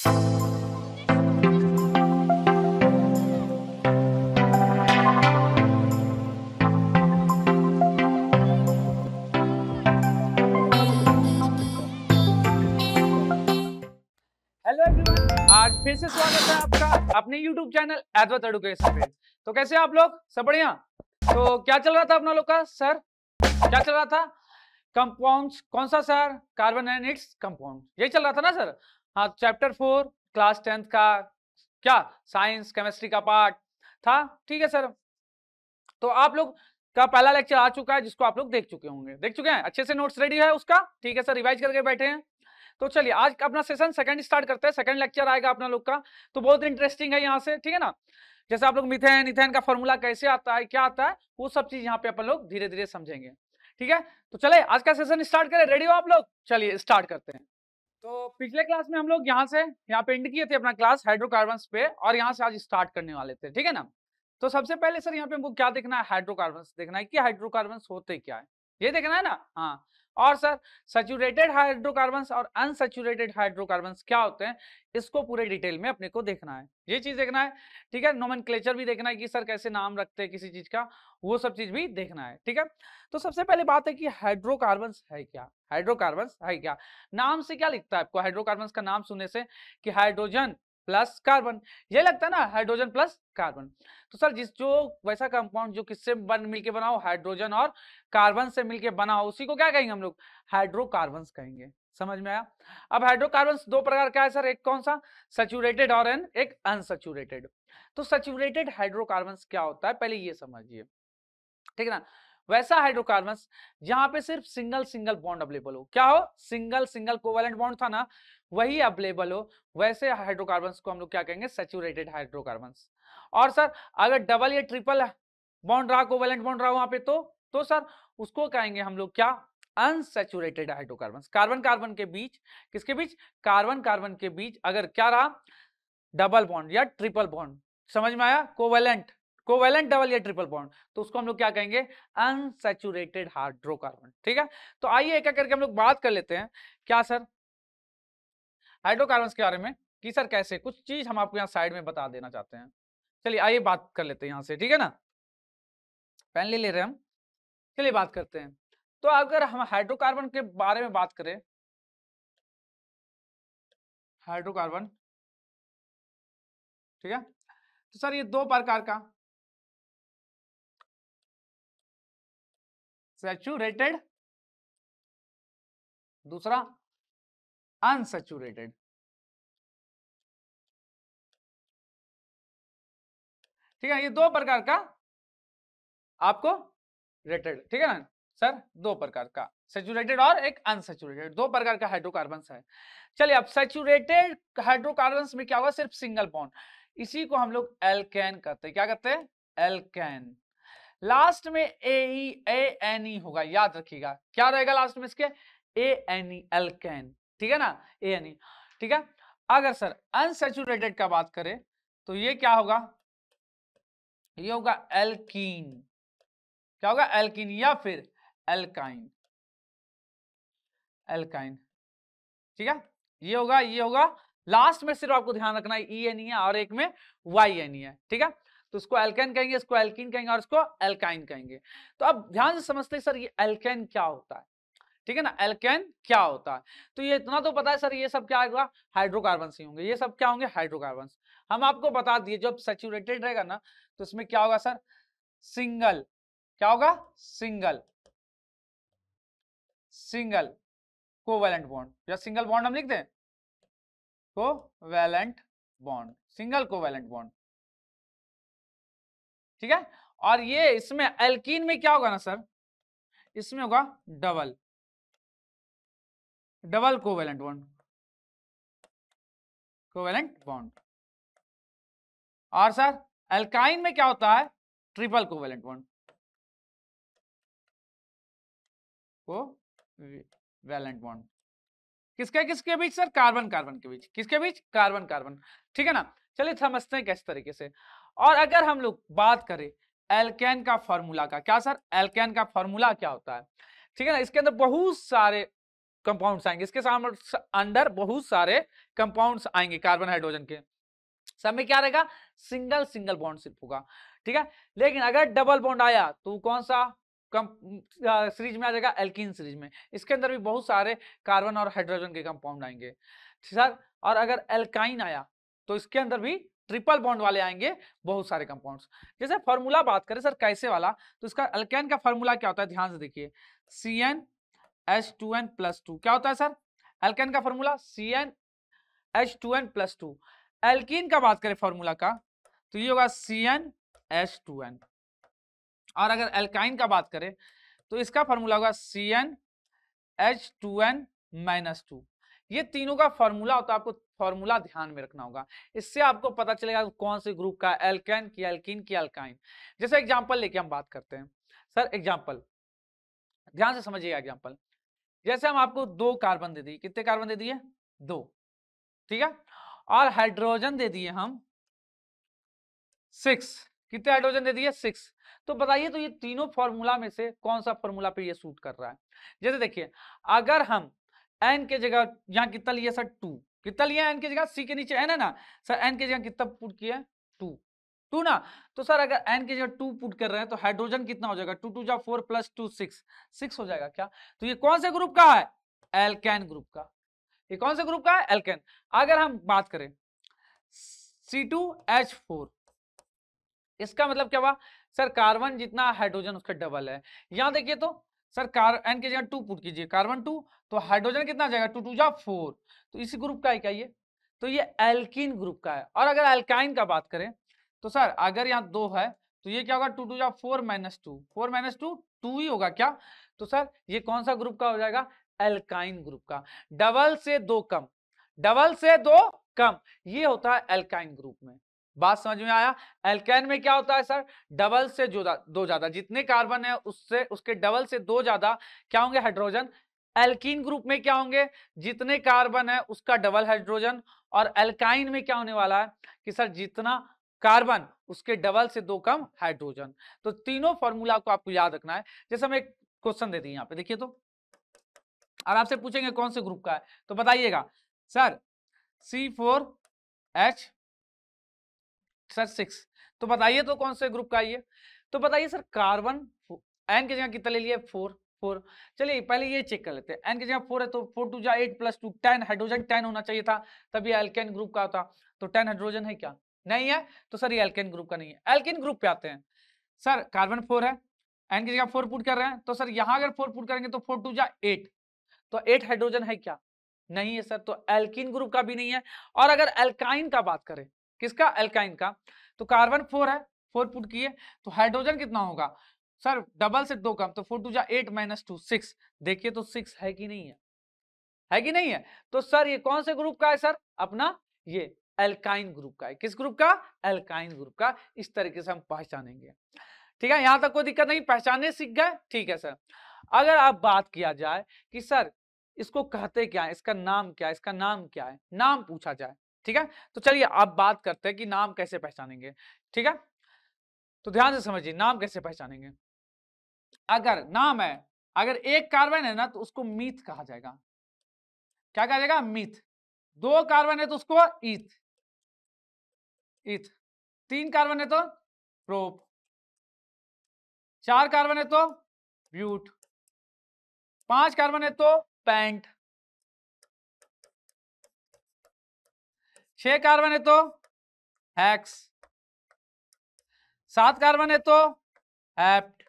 Hello everyone, आज फिर से स्वागत है आपका अपने YouTube चैनल अद्वैत एजुकेशन पे। तो कैसे आप लोग? सब बढ़िया? तो क्या चल रहा था अपना लोग का सर? क्या चल रहा था? कंपाउंड्स, कौन सा sir? Carbon and its compound, यही चल रहा था ना सर? हाँ, चैप्टर 4 क्लास 10th का क्या साइंस केमिस्ट्री का पार्ट था। ठीक है सर, तो आप लोग का पहला लेक्चर आ चुका है जिसको आप लोग देख चुके होंगे, देख चुके हैं, अच्छे से नोट्स रेडी है उसका। ठीक है सर, रिवाइज करके बैठे हैं। तो चलिए आज अपना सेशन सेकंड स्टार्ट करते हैं। सेकंड लेक्चर आएगा अपना लोग का, तो बहुत इंटरेस्टिंग है यहाँ से। ठीक है ना, जैसे आप लोग मीथेन इथेन का फॉर्मूला कैसे आता है, क्या आता है, वो सब चीज यहाँ पे अपन लोग धीरे धीरे समझेंगे। ठीक है, तो चले आज का सेशन स्टार्ट करें। रेडी हो आप लोग? चलिए स्टार्ट करते हैं। तो पिछले क्लास में हम लोग यहाँ पे एंड किए थे अपना क्लास हाइड्रोकार्बन्स पे, और यहाँ से आज स्टार्ट करने वाले थे। ठीक है ना, तो सबसे पहले सर यहाँ पे हमको क्या देखना है? हाइड्रोकार्बन्स देखना है कि हाइड्रोकार्बन्स होते क्या है, ये देखना है ना। हाँ, और सर सैचुरेटेड हाइड्रोकार्बन्स और अनसैचुरेटेड हाइड्रोकार्बन्स क्या होते हैं, इसको पूरे डिटेल में अपने को देखना है, ये चीज देखना है। ठीक है, नोमेनक्लेचर भी देखना है कि सर कैसे नाम रखते हैं किसी चीज का, वो सब चीज भी देखना है। ठीक है, तो सबसे पहले बात है कि हाइड्रोकार्बन्स है क्या? हाइड्रोकार्बन्स है क्या? नाम से क्या लिखता है आपको हाइड्रोकार्बन्स का नाम सुनने से कि हाइड्रोजन प्लस कार्बन, ये लगता है ना, हाइड्रोजन प्लस कार्बन। तो सर जो वैसा कंपाउंड जो किससे मिलके बना हो, हाइड्रोजन और कार्बन से मिलके बना हो, उसी को क्या कहेंगे हम लोग? हाइड्रोकार्बन्स कहेंगे। समझ में आया? अब हाइड्रोकार्बन्स दो प्रकार का है सर, एक कौन सा? सैचुरेटेड और एक अनसैचुरेटेड। तो सैचुरेटेड हाइड्रोकार्बन्स क्या होता है पहले ये समझिए। ठीक है ना, वैसा हाइड्रोकार्बन्स जहां पे सिर्फ सिंगल सिंगल बॉन्ड अवेलेबल हो, क्या हो? सिंगल सिंगल कोवेलेंट बॉन्ड था ना, वही अवेलेबल हो, वैसे हाइड्रोकार्बन्स को हम लोग क्या कहेंगे? Saturated hydrocarbons. और सर अगर डबल या ट्रिपल बॉन्ड रहा, कोवेलेंट बॉन्ड रहा वहां पे, तो सर उसको कहेंगे हम लोग क्या? Unsaturated hydrocarbons. कार्बन कार्बन के बीच, किसके बीच? कार्बन कार्बन के बीच अगर क्या रहा? डबल बॉन्ड या ट्रिपल बॉन्ड। समझ में आया? कोवेलेंट, कोवेलेंट डबल या ट्रिपल बॉन्ड, तो उसको हम लोग क्या कहेंगे? Unsaturated hydrocarbon. ठीक है, तो आइए एक एक करके हम लोग बात कर लेते हैं। क्या सर? हाइड्रोकार्बन्स के बारे में कि सर कैसे, कुछ चीज हम आपको यहाँ साइड में बता देना चाहते हैं। चलिए आइए बात कर लेते हैं यहाँ से। ठीक है ना, पेन ले रहे हैं हम, चलिए बात करते हैं। तो अगर हम हाइड्रोकार्बन के बारे में बात करें, हाइड्रोकार्बन, ठीक है, तो सर ये दो प्रकार का, सैचुरेटेड, दूसरा अनसैचुरेटेड। ठीक है, ये दो प्रकार का आपको रेटेड। ठीक है ना सर, दो प्रकार का, सैचुरेटेड और एक अनसैचुरेटेड, दो प्रकार का हाइड्रोकार्बन्स है। चलिए अब सैचुरेटेड हाइड्रोकार्बन्स में क्या होगा? सिर्फ सिंगल बॉन्ड, इसी को हम लोग एल्केन कहते हैं। क्या कहते हैं? एल्केन। लास्ट में ए एन ई होगा, याद रखिएगा। क्या रहेगा लास्ट में इसके? A N E, alkene. ठीक है ना, ए एन ई। ठीक है, अगर सर अनसैचुरेटेड का बात करें तो ये क्या होगा? ये होगा एल्कीन। क्या होगा? एल्कीन या फिर एल्काइन, एल्काइन। ठीक है, ये होगा, ये होगा। लास्ट में सिर्फ आपको ध्यान रखना है ई एन ई है और एक में वाई एन ई है। ठीक है, तो इसको एल्केन कहेंगे, इसको एल्कीन कहेंगे और इसको एल्काइन कहेंगे। तो अब ध्यान से समझते हैं सर ये एल्केन क्या होता है। ठीक है ना, एल्केन क्या होता है? तो ये इतना तो पता है सर, ये सब क्या होगा? हाइड्रोकार्बन ही होंगे, ये सब क्या होंगे? हाइड्रोकार्बन। हम आपको बता दिए जब सैचुरेटेड रहेगा ना, तो इसमें क्या होगा सर? सिंगल, क्या होगा? सिंगल, सिंगल कोवैलेंट बॉन्ड, या सिंगल बॉन्ड हम लिख दें, covalent bond, single covalent bond. ठीक है, और ये इसमें एल्कीन में क्या होगा ना सर? इसमें होगा double, double covalent bond, covalent bond. और सर एल्काइन में क्या होता है? Triple covalent bond, covalent bond. किसके किसके बीच सर? कार्बन कार्बन के बीच। किसके बीच? Carbon carbon. ठीक है ना, चलिए समझते हैं किस तरीके से। और अगर हम लोग बात करें एल्केन का फॉर्मूला का, क्या सर? एल्केन का फॉर्मूला क्या होता है? ठीक है ना, इसके अंदर बहुत सारे कंपाउंड्स आएंगे, इसके अंदर बहुत सारे कंपाउंड्स आएंगे कार्बन हाइड्रोजन के, सब में क्या रहेगा, सिंगल सिंगल बॉन्ड सिर्फ होगा, ठीक है। लेकिन अगर डबल बॉन्ड आया तो कौन सा सीरीज में आ जाएगा, एल्कीन सीरीज में, इसके अंदर भी बहुत सारे कार्बन और हाइड्रोजन के कंपाउंड आएंगे सर। और अगर एल्काइन आया तो इसके अंदर भी ट्रिपल बॉन्ड वाले आएंगे बहुत सारे कंपाउंड्स। जैसे फॉर्मूला बात करें सर कैसे वाला, तो इसका एल्केन का फॉर्मूला क्या होता है, ध्यान से देखिए, CnH2n+2 क्या होता है सर, एल्केन का फॉर्मूला CnH2n+2। एल्कीन का बात करें फॉर्मूला का तो ये होगा CnH2n। और अगर एल्काइन का बात करें तो इसका फॉर्मूला होगा CnH2n-2। ये तीनों का फॉर्मूला होता है, आपको फॉर्मूला ध्यान में रखना होगा, इससे आपको पता चलेगा कौन से ग्रुप का, एल्केन की, एल्कीन की, एल्काइन। जैसे एग्जांपल लेके हम बात करते हैं सर, एग्जांपल ध्यान से समझिएगा एग्जांपल। जैसे हम आपको 2 कार्बन दे दिए, कितने कार्बन दे दिए, 2, ठीक है, और हाइड्रोजन दे दिए हम 6, कितने हाइड्रोजन दे दिए, 6। तो बताइए तो ये तीनों फॉर्मूला में से कौन सा फॉर्मूला पे ये सूट कर रहा है। जैसे देखिए, अगर हम n के जगह यहाँ कितना लिए सर, 2, कितना लिया n की जगह, c के नीचे n है ना सर, n की जगह कितना पुट किया, 2 ना। तो सर अगर n की जगह 2 पुट कर रहे हैं तो हाइड्रोजन कितना हो जाएगा, 2 2 जा 4 + 2 6 हो जाएगा क्या। तो ये कौन से ग्रुप का है, एल्केन ग्रुप का। ये कौन से ग्रुप का है, एल्केन। अगर हम बात करें C2H4, इसका मतलब क्या हुआ सर, कार्बन जितना हाइड्रोजन उसका डबल है। यहां देखिए तो सर n की जगह 2 पुट कीजिए, कार्बन 2, तो हाइड्रोजन कितना आ जाएगा, 2 2 जा 4, तो इसी ग्रुप का है क्या ये, तो ये एल्कीन ग्रुप का है। और अगर एल्काइन का बात करें तो सर अगर यहाँ 2 है तो ये क्या होगा, 2 2 जा 4 - 2, 4 - 2 2 ही होगा क्या। तो सर ये कौन सा ग्रुप का हो जाएगा, एल्काइन ग्रुप का। डबल से 2 कम, डबल से 2 कम, ये होता है एल्काइन ग्रुप में। बात समझ में आया। एल्केन में क्या होता है सर, डबल से 2 ज्यादा, जितने कार्बन है उससे उसके डबल से 2 ज्यादा क्या होंगे, हाइड्रोजन। एल्कीन ग्रुप में क्या होंगे, जितने कार्बन है उसका डबल हाइड्रोजन। और एल्काइन में क्या होने वाला है कि सर जितना कार्बन उसके डबल से 2 कम हाइड्रोजन। तो तीनों फॉर्मूला को आपको याद रखना है। जैसे हम एक क्वेश्चन दे दिए यहाँ पे, देखिए तो, और आपसे पूछेंगे कौन से ग्रुप का है, तो बताइएगा सर C4H सर 6, तो बताइए तो कौन से ग्रुप का है ये। तो बताइए सर, कार्बन n की जगह कितना ले लिए, 4। चलिए पहले ये चेक कर लेते हैं, n की जगह 4 है तो 4 2 जा 8 + 2 10, हाइड्रोजन 10 होना चाहिए था, तब ये एल्केन ग्रुप का होता। तो 10 हाइड्रोजन है क्या, नहीं है, तो सर ये एल्केन ग्रुप का नहीं है। एल्केन ग्रुप पे आते हैं सर, कार्बन 4 है, n की जगह 4 पुट कर रहे हैं, तो सर यहाँ अगर 4 पुट करेंगे तो 4 2 जा 8, तो 8 हाइड्रोजन है क्या, नहीं है सर, तो एल्कीन ग्रुप का भी नहीं है। और अगर एल्काइन का बात करें, किसका, एल्काइन का, तो कार्बन 4 है, 4 पुट किए, तो हाइड्रोजन कितना होगा सर, डबल से 2 कम, तो 4 2 जा 8 - 2 6, देखिए तो 6 है कि नहीं है, है कि नहीं है। तो सर ये कौन से ग्रुप का है सर, अपना ये एल्काइन ग्रुप का है। किस ग्रुप का, एल्काइन ग्रुप का। इस तरीके से हम पहचानेंगे, ठीक है, यहां तक कोई दिक्कत नहीं, पहचानने सीख गए, ठीक है सर। अगर आप बात किया जाए कि सर इसको कहते क्या है, इसका नाम क्या है, इसका नाम क्या है, नाम पूछा जाए, ठीक है, तो चलिए आप बात करते हैं कि नाम कैसे पहचानेंगे, ठीक है। तो ध्यान से समझिए, नाम कैसे पहचानेंगे। अगर नाम है, अगर एक कार्बन है ना तो उसको मीथ कहा जाएगा, क्या कहा जाएगा, मीथ। 2 कार्बन है तो उसको ईथ, ईथ। 3 कार्बन है तो प्रोप, 4 कार्बन है तो ब्यूट, 5 कार्बन है तो पेंट, 6 कार्बन है तो हेक्स, 7 कार्बन है तो हेप्ट,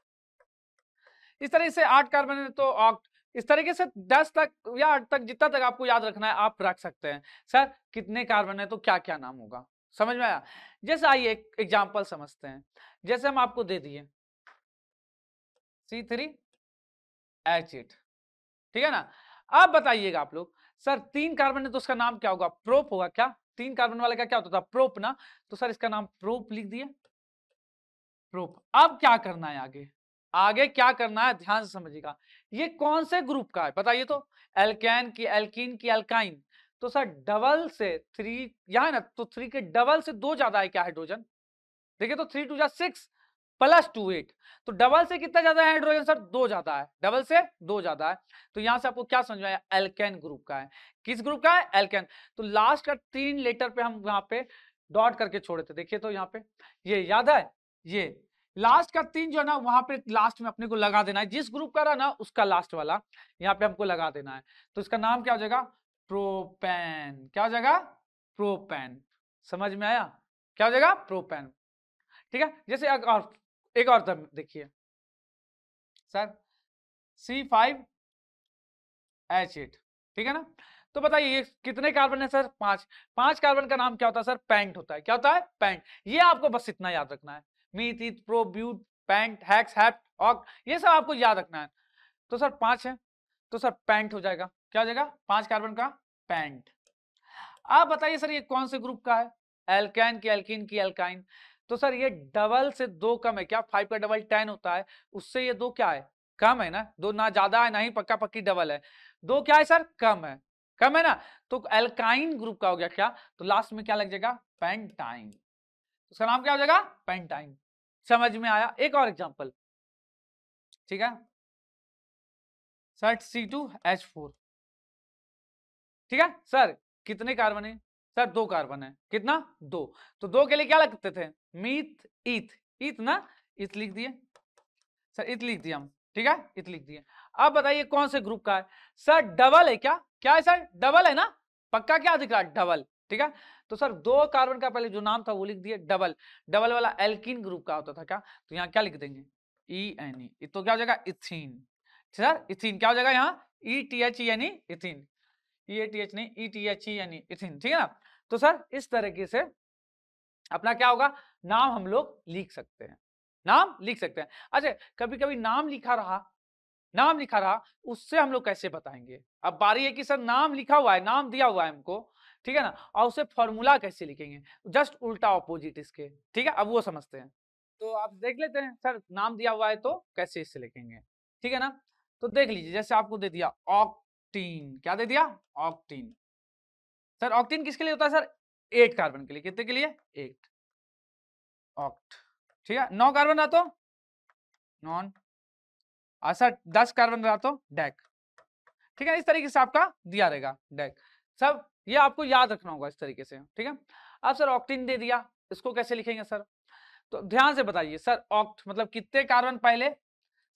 इस तरीके से 8 कार्बन है तो ऑक्ट। इस तरीके से 10 तक या 8 तक, जितना तक आपको याद रखना है आप रख सकते हैं। सर कितने कार्बन है तो क्या क्या नाम होगा, समझ में आया। जैसे आइए एक एग्जांपल समझते हैं। जैसे हम आपको दे दिए C3H8, ठीक है ना। अब बताइएगा आप लोग, सर 3 कार्बन है तो उसका नाम क्या होगा, प्रोप होगा क्या। 3 कार्बन वाले का क्या होता था, प्रोप ना, तो सर इसका नाम प्रोप लिख दिए, प्रोप। अब क्या करना है आगे, आगे क्या करना है ध्यान से समझिएगा। ये कौन से ग्रुप का है बताइए तो, एल्केन की, एल्कीन की, एल्काइन। तो सर डबल से 3 यहां है ना, तो 3 के डबल से 2 ज्यादा है क्या हाइड्रोजन, देखिए तो 3 2 जा 6, +2 8। तो डबल से कितना ज्यादा है हाइड्रोजन सर? 2 ज्यादा है, डबल से 2 ज्यादा है। तो यहां से आपको क्या समझ में आया? एल्केन ग्रुप का है। किस ग्रुप का है? एल्केन। तो लास्ट का 3 लेटर पे हम यहाँ पे डॉट करके छोड़े थे, देखिए तो यहाँ पे ये याद है, ये लास्ट का 3 जो है ना वहां पे लास्ट में अपने को लगा देना है, जिस ग्रुप का रहा ना उसका लास्ट वाला यहाँ पे हमको लगा देना है। तो इसका नाम क्या हो जाएगा? प्रोपेन। क्या हो जाएगा? प्रोपेन। समझ में आया? क्या हो जाएगा? प्रोपेन। ठीक है, जैसे एक और टर्म देखिए सर, C5H8, ठीक है ना। तो बताइए ये कितने कार्बन है सर? 5। 5 कार्बन का नाम क्या होता है सर? पेंट होता है। क्या होता है? पेंट। ये आपको बस इतना याद रखना है, meth, eth, pro, but, pent, hex, hept, oct, ये सब आपको याद रखना है। तो सर 5 है तो सर पेंट हो जाएगा। क्या हो जाएगा? 5 कार्बन का पेंट। आप बताइए सर ये कौन से ग्रुप का है? एल्केन की, एल्कीन की, एल्काइन। तो सर ये डबल से 2 कम है क्या? 5 का डबल 10 होता है, उससे ये 2 क्या है? कम है ना। 2 ना ज्यादा है ना ही पक्का पक्की डबल है, 2 क्या है सर? कम है। कम है ना। तो एल्काइन ग्रुप का हो गया क्या? तो लास्ट में क्या लग जाएगा? पेंटाइन। उसका नाम क्या हो जाएगा? पेंटाइन। समझ में आया? एक और एग्जांपल, ठीक है सर, C2H4, ठीक है सर। कितने कार्बन है सर? 2 कार्बन है। कितना? 2। तो 2 के लिए क्या लगते थे? मीथ, ईथ। ईथ ना, ईथ लिख दिए सर, ईथ लिख दिया हम, ठीक है, ईथ लिख दिए। अब बताइए कौन से ग्रुप का है सर? डबल है क्या? क्या है सर? डबल है ना, पक्का। क्या दिख रहा है? डबल। ठीक है, तो सर 2 कार्बन का पहले जो नाम था वो लिख दिए डबल। डबल वाला एल्कीन ग्रुप का होता था क्या? तो यहाँ क्या लिख देंगे? ENE। तो क्या हो जाएगा? इथीन। सर इथीन क्या हो जाएगा यहाँ? ETHENE, ethene. EATH नहीं, ETHENE, इथिन। ठीक है ना। तो सर इस तरीके से अपना क्या होगा? नाम हम लोग लिख सकते हैं, नाम लिख सकते हैं। अच्छा, कभी कभी नाम लिखा रहा, नाम लिखा रहा, उससे हम लोग कैसे बताएंगे? अब बारी है कि सर नाम लिखा हुआ है, नाम दिया हुआ है हमको, ठीक है ना, और उसे फॉर्मूला कैसे लिखेंगे? जस्ट उल्टा ऑपोजिट इसके, ठीक है। अब वो समझते हैं, तो आप देख लेते हैं सर, नाम दिया हुआ है तो कैसे इससे लिखेंगे, ठीक है ना। तो देख लीजिए, जैसे आपको दे दिया ऑक्टीन। क्या दे दिया? ऑक्टीन। सर ऑक्टीन किसके लिए होता है सर? 8 कार्बन के लिए। कितने के लिए? 8 ऑक्ट, ठीक है। 9 कार्बन रहा तो नॉन, सर 10 कार्बन रहा तो डेक, ठीक है। इस तरीके से आपका दिया रहेगा डेक। सब ये आपको याद रखना होगा इस तरीके से, ठीक है। अब सर ऑक्टीन दे दिया, इसको कैसे लिखेंगे सर? तो ध्यान से बताइए सर, ऑक्ट मतलब कितने कार्बन पहले?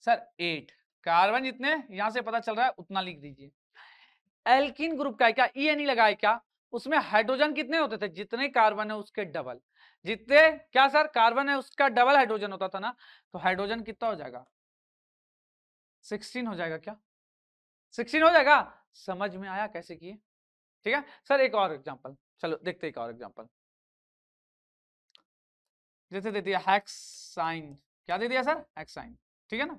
सर 8 कार्बन, जितने यहां से पता चल रहा है उतना लिख दीजिए। एल्कीन ग्रुप का है क्या? ENE लगा है क्या? उसमें हाइड्रोजन कितने होते थे? जितने कार्बन है उसके डबल। जितने क्या सर कार्बन है उसका डबल हाइड्रोजन होता था ना। तो हाइड्रोजन कितना हो जाएगा? 16 हो जाएगा क्या? 16 हो जाएगा। समझ में आया कैसे किए? ठीक है सर। एक और एग्जांपल, चलो देखते एक और एग्जांपल। जैसे दे दिया हेक्साइन। क्या दे दिया सर? हेक्साइन, ठीक है ना।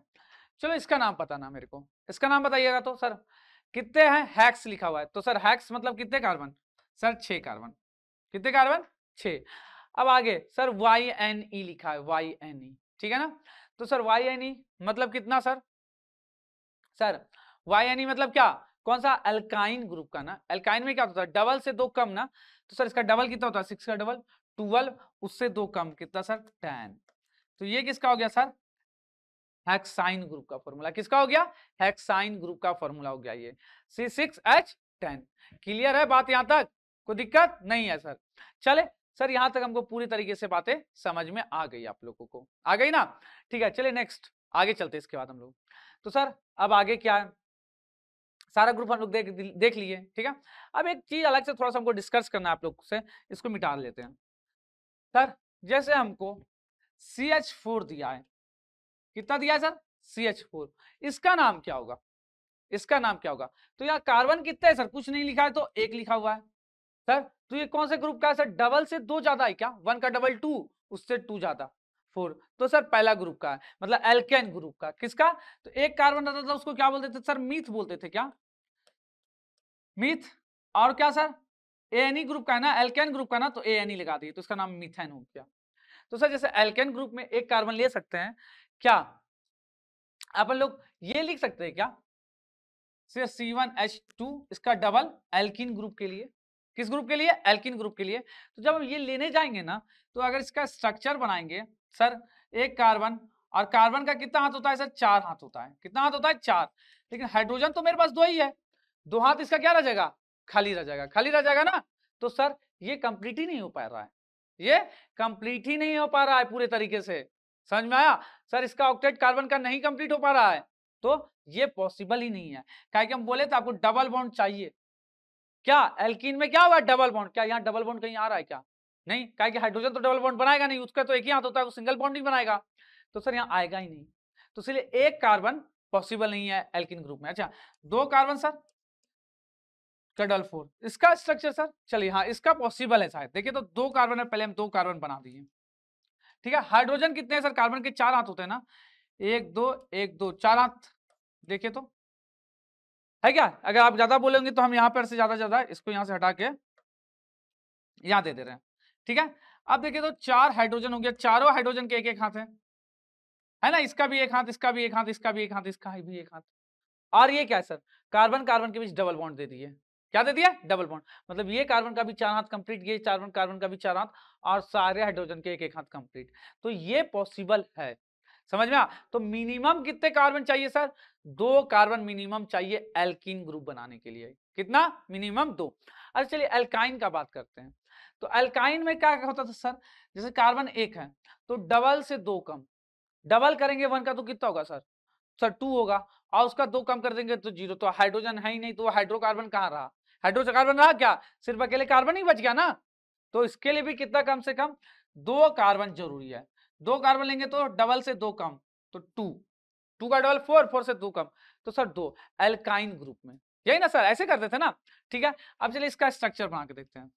चलो इसका नाम पता ना मेरे को, इसका नाम बताइएगा। तो सर कितने हैं? हेक्स लिखा हुआ है, तो सर हेक्स मतलब कितने कार्बन? Sir 6 carbon. कितने कार्बन? 6। अब आगे सर YNE लिखा है, YNE, ठीक है ना। तो सर YNE मतलब कितना सर? सर YNE मतलब क्या? कौन सा? अल्काइन ग्रुप का ना। अल्काइन में क्या होता है? डबल से 2 कम ना। तो सर इसका डबल कितना होता है? 6 का डबल 12, उससे 2 कम कितना सर? 10। तो ये किसका हो गया सर? हेक्साइन ग्रुप का फॉर्मूला। किसका हो गया? हेक्साइन ग्रुप का फॉर्मूला हो गया ये C6H10। क्लियर है बात यहां तक? कोई दिक्कत नहीं है सर। चले सर, यहां तक हमको पूरी तरीके से बातें समझ में आ गई, आप लोगों को आ गई ना। ठीक है, चलिए नेक्स्ट आगे चलते इसके बाद हम लोग। तो सर अब आगे क्या है? सारा ग्रुप हम लोग देख लिए, ठीक है। अब एक चीज अलग से थोड़ा सा हमको डिस्कस करना है आप लोग से, इसको मिटा लेते हैं। सर जैसे हमको CH4 दिया है, कितना दिया है सर? CH4। इसका नाम क्या होगा? इसका नाम क्या होगा? तो यहाँ कार्बन कितने है सर? कुछ नहीं लिखा है तो 1 लिखा हुआ है सर। तो ये कौन से ग्रुप का है सर? डबल से 2 ज्यादा है क्या? 1 का डबल 2, उससे 2 ज्यादा 4। तो सर पहला ग्रुप का है, मतलब एल्केन ग्रुप का। किसका? तो एक कार्बन रहता था उसको क्या बोलते थे सर? मीथ बोलते थे। क्या? मीथ। और क्या सर? ANE ग्रुप का है ना, एल्केन ग्रुप का ना, तो ANE लगा दिए, तो इसका नाम मीथेन हो गया। तो सर जैसे एल्केन ग्रुप में एक कार्बन ले सकते हैं क्या? अपन लोग ये लिख सकते हैं क्या? C1H2, इसका डबल एल्कीन ग्रुप के लिए। किस ग्रुप के लिए? एल्कीन ग्रुप के लिए। तो जब हम ये लेने जाएंगे ना, तो अगर इसका स्ट्रक्चर बनाएंगे सर, एक कार्बन, और कार्बन का कितना हाथ होता है सर? 4 हाथ होता है। कितना हाथ होता है? 4। लेकिन हाइड्रोजन तो मेरे पास 2 ही है, 2 हाथ इसका क्या रह जाएगा? खाली रह जाएगा, खाली रह जाएगा ना। तो सर ये कंप्लीट ही नहीं हो पा रहा है, ये कंप्लीट ही नहीं हो पा रहा है पूरे तरीके से। समझ में आया? सर इसका ऑक्टेट कार्बन का नहीं कंप्लीट हो पा रहा है, तो ये पॉसिबल ही नहीं है। क्या कि हम बोले थे आपको डबल बॉन्ड चाहिए। क्या एल्कीन में क्या हुआ? Double bond. क्या यहाँ डबल बॉन्ड कहीं आ रहा है क्या? नहीं, क्या कि हाइड्रोजन तो डबल बॉन्ड बनाएगा नहीं, उसका तो एक ही हाथ होता है, वो सिंगल बॉन्ड ही बनाएगा। तो सर यहाँ आएगा ही नहीं, तो इसलिए एक कार्बन पॉसिबल नहीं है एल्कीन ग्रुप में। अच्छा, 2 कार्बन सर का डबल 4, इसका स्ट्रक्चर सर चलिए हाँ इसका पॉसिबल है शायद। देखिए तो 2 कार्बन है, पहले हम 2 कार्बन बना दिए। ठीक है, हाइड्रोजन कितने हैं सर? कार्बन के 4 हाथ होते हैं ना, 1 2 1 2 4 हाथ। देखिए तो है क्या? अगर आप ज्यादा बोलेंगे तो हम यहाँ पर से ज्यादा इसको यहाँ से हटा के यहाँ दे रहे हैं। ठीक है, अब देखिए तो 4 हाइड्रोजन हो गया, चारों हाइड्रोजन के एक एक हाथ है ना, इसका भी एक हाथ, इसका भी एक हाथ, इसका भी एक हाथ, इसका भी एक हाथ। और ये क्या है सर? कार्बन कार्बन के बीच डबल बॉन्ड दे दिए। क्या दे दिया? Double bond. मतलब ये कार्बन का भी 4 हाथ कंप्लीट, ये कार्बन कार्बन का भी 4 हाथ, और सारे हाइड्रोजन के एक एक हाथ कंप्लीट। तो ये पॉसिबल है। समझ में आ? तो मिनिमम कितने कार्बन चाहिए सर? 2 कार्बन मिनिमम चाहिए एल्कीन ग्रुप बनाने के लिए। कितना? मिनिमम 2। अच्छा चलिए एल्काइन का बात करते हैं। तो एल्काइन में क्या होता था सर? जैसे कार्बन 1 है तो डबल से 2 कम, डबल करेंगे 1 का तो कितना होगा सर? सर 2 होगा, और उसका 2 कम कर देंगे तो 0। तो हाइड्रोजन है ही नहीं, तो हाइड्रोकार्बन कहाँ रहा? हाइड्रोकार्बन रहा क्या? सिर्फ अकेले कार्बन ही बच गया ना। तो इसके लिए भी कितना कम से कम? 2 कार्बन जरूरी है। 2 कार्बन लेंगे तो डबल से 2 कम, तो 2, 2 का डबल 4, 4 से 2 कम, तो सर 2 एल्काइन ग्रुप में। यही ना सर, ऐसे करते थे ना। ठीक है, अब चलिए इसका स्ट्रक्चर बना के देखते हैं।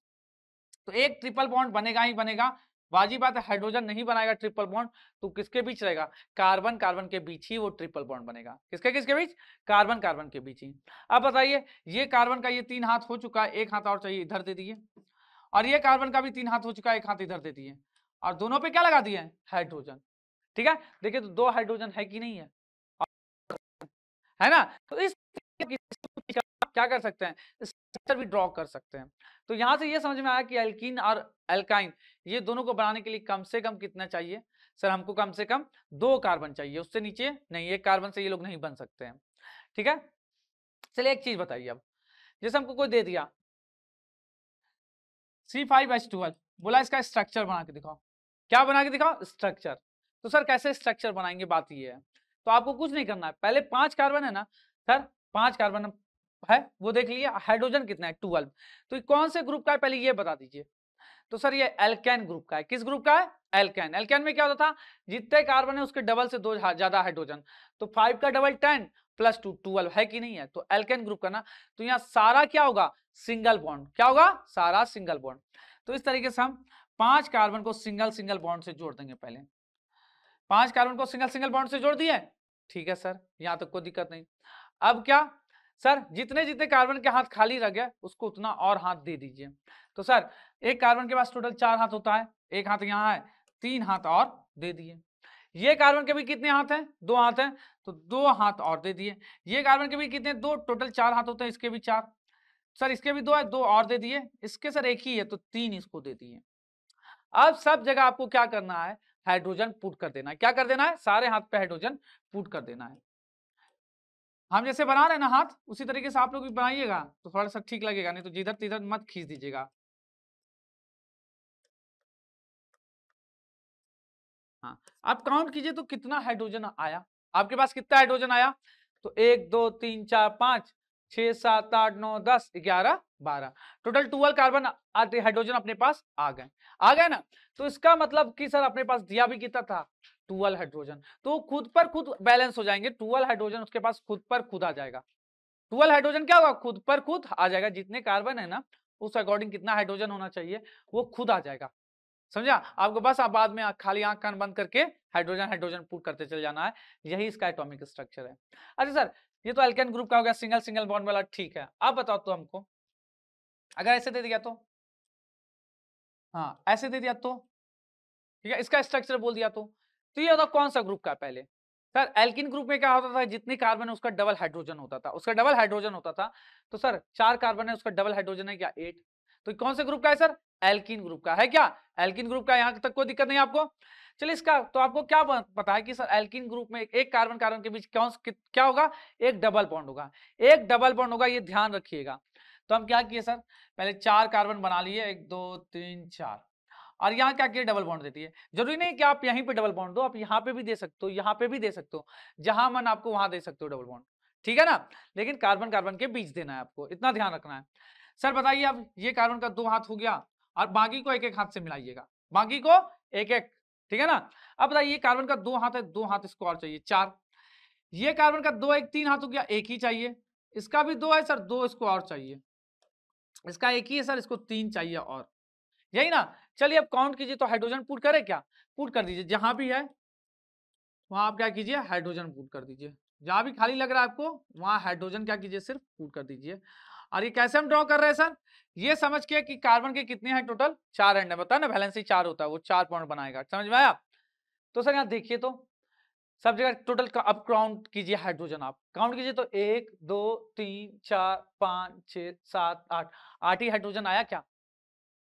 तो एक ट्रिपल बॉन्ड बनेगा ही बनेगा, बाजी बात है, हाइड्रोजन नहीं बनाएगा ट्रिपल बॉन्ड, तो किसके बीच रहेगा? कार्बन कार्बन के बीच ही वो ट्रिपल बॉन्ड बनेगा। किसके किसके बीच? कार्बन कार्बन के बीच ही। अब बताइए, ये कार्बन का ये 3 हाथ हो चुका है, एक हाथ और चाहिए, इधर दे दिए। और ये कार्बन का भी 3 हाथ हो चुका है, एक हाथ इधर दे दिए, और दोनों पे क्या लगा दिए? हाइड्रोजन। ठीक है, देखिए तो 2 हाइड्रोजन है कि नहीं है ना। तो इस क्या कर सकते हैं? स्ट्रक्चर भी ड्रॉ कर सकते हैं। तो यहां से ये समझ में आया कि एल्कीन और एल्काइन ये दोनों को बनाने के लिए कम से कम कितना चाहिए सर? हमको कम से कम 2 कार्बन चाहिए, उससे नीचे नहीं, 1 कार्बन से ये लोग नहीं बन सकते हैं। ठीक है, चलिए एक चीज बताइए। अब जैसे हमको कोई दे दिया C5H12, बोला इसका स्ट्रक्चर बना के दिखाओ। क्या बना के दिखाओ? स्ट्रक्चर। तो सर कैसे स्ट्रक्चर बनाएंगे? बात ये है, तो आपको कुछ नहीं करना है, पहले 5 कार्बन है ना सर, 5 कार्बन है वो देख लिए। हाइड्रोजन कितना है? 12। तो कौन से ग्रुप का है पहले ये बता दीजिए। तो सर ये एल्केन ग्रुप का है। किस ग्रुप का है? एल्केन। एल्केन में क्या होता था? जितने कार्बन है उसके डबल से 2 ज्यादा हाइड्रोजन, तो 5 का डबल 10 प्लस 2 12 है कि नहीं है? तो एल्केन ग्रुप का ना, तो यहाँ सारा क्या होगा? Single bond. क्या होगा? सारा सिंगल बॉन्ड। तो इस तरीके से हम 5 कार्बन को सिंगल सिंगल बॉन्ड से जोड़ देंगे। पहले 5 कार्बन को सिंगल सिंगल बॉन्ड से जोड़ दिए, ठीक है सर, यहां तक कोई दिक्कत नहीं। अब क्या सर? जितने जितने कार्बन के हाथ खाली रह गए उसको उतना और हाथ दे दीजिए। तो सर एक कार्बन के पास टोटल 4 हाथ होता है, एक हाथ यहाँ है, 3 हाथ और दे दिए। ये कार्बन के भी कितने हाथ हैं? 2 हाथ हैं, तो 2 हाथ और दे दिए। ये कार्बन के भी कितने? 2, टोटल 4 हाथ होते हैं, इसके भी 4। सर इसके भी 2 है, 2 और दे दिए। इसके सर एक ही है, तो 3 इसको दे दिए। अब सब जगह आपको क्या करना है? हाइड्रोजन पुट कर देना है। क्या कर देना है? सारे हाथ पे हाइड्रोजन पुट कर देना है। हम जैसे बना रहे हैं ना हाथ, उसी तरीके से आप लोग भी बनाइएगा तो थोड़ा सा ठीक लगेगा, नहीं तो जिधर तिधर मत खींच दीजिएगा। हाँ, आप काउंट कीजिए तो कितना हाइड्रोजन आया आपके पास? कितना हाइड्रोजन आया? तो 1 2 3 4 5 6 7 8 9 10 11 12, टोटल 12 कार्बन हाइड्रोजन अपने पास आ गए ना। तो इसका मतलब कि सर अपने पास दिया भी कितना था? 12 हाइड्रोजन। तो खुद पर खुद बैलेंस हो जाएंगे, 12 हाइड्रोजन उसके पास खुद पर खुद आ जाएगा। 12 हाइड्रोजन क्या होगा? खुद पर खुद आ जाएगा। जितने कार्बन है ना उस अकॉर्डिंग कितना हाइड्रोजन होना चाहिए वो खुद आ जाएगा। समझा? आपको बस आप बाद में खाली आंख कान बंद करके हाइड्रोजन हाइड्रोजन पुट करते चले जाना है, यही इसका एटॉमिक स्ट्रक्चर है। अच्छा सर ये तो एल्केन ग्रुप का हो गया, सिंगल सिंगल बॉन्ड वाला, ठीक है। अब बताओ तो हमको, अगर ऐसे दे दिया तो, हाँ ऐसे दे दिया तो, ठीक है, इसका स्ट्रक्चर बोल दिया तो ये होता कौन सा ग्रुप का? पहले सर एल्किन ग्रुप में क्या होता था? जितने कार्बन है उसका डबल हाइड्रोजन होता था, उसका डबल हाइड्रोजन होता था। तो सर 4 कार्बन है, उसका डबल हाइड्रोजन है क्या? 8। तो कौन से ग्रुप का है सर? एल्किन ग्रुप का है क्या? एल्किन ग्रुप का, यहाँ तक कोई दिक्कत नहीं आपको। चलिए इसका तो आपको क्या पता है कि सर एल्किन ग्रुप में एक कार्बन कार्बन के बीच क्या होगा, एक डबल बॉन्ड होगा, एक डबल बॉन्ड होगा, ये ध्यान रखिएगा। तो हम क्या किए सर, पहले 4 कार्बन बना लिए, 1 2 3 4, और यहाँ क्या किया, डबल बॉन्ड देती है। जरूरी नहीं कि आप यहीं पे डबल बॉन्ड दो, आप यहाँ पे भी दे सकते हो, यहाँ पे भी दे सकते हो, जहां मन आपको वहां दे सकते हो डबल बॉन्ड, ठीक है ना। लेकिन कार्बन कार्बन के बीच देना है आपको, इतना ध्यान रखना है। सर बताइए अब ये कार्बन का 2 हाथ हो गया, और बाकी को एक एक हाथ से मिलाइएगा, बाकी को एक एक, ठीक है ना। अब बताइए कार्बन का 2 हाथ है, 2 हाथ इसको और चाहिए 4। ये कार्बन का 2 1 3 हाथ हो गया, एक ही चाहिए। इसका भी 2 है सर, 2 इसको और चाहिए। इसका एक ही है सर, इसको 3 चाहिए और, यही ना। चलिए अब काउंट कीजिए, तो हाइड्रोजन पुट करे क्या, पुट कर दीजिए, जहां भी है वहां आप क्या कीजिए, हाइड्रोजन पुट कर दीजिए। जहां भी खाली लग रहा है आपको वहां हाइड्रोजन क्या कीजिए, सिर्फ पुट कर दीजिए। और ये कैसे हम ड्रॉ कर रहे हैं सर, ये समझ के कि कार्बन के कितने हैं टोटल, 4 एंड है, बताया ना वैलेंसी 4 होता है, वो 4 पॉइंट बनाएगा, समझ में आया। तो सर यहाँ देखिए, तो सब जगह टोटल का अब काउंट कीजिए, हाइड्रोजन आप काउंट कीजिए, तो 1 2 3 4 5 6 7 8, 8 ही हाइड्रोजन आया क्या,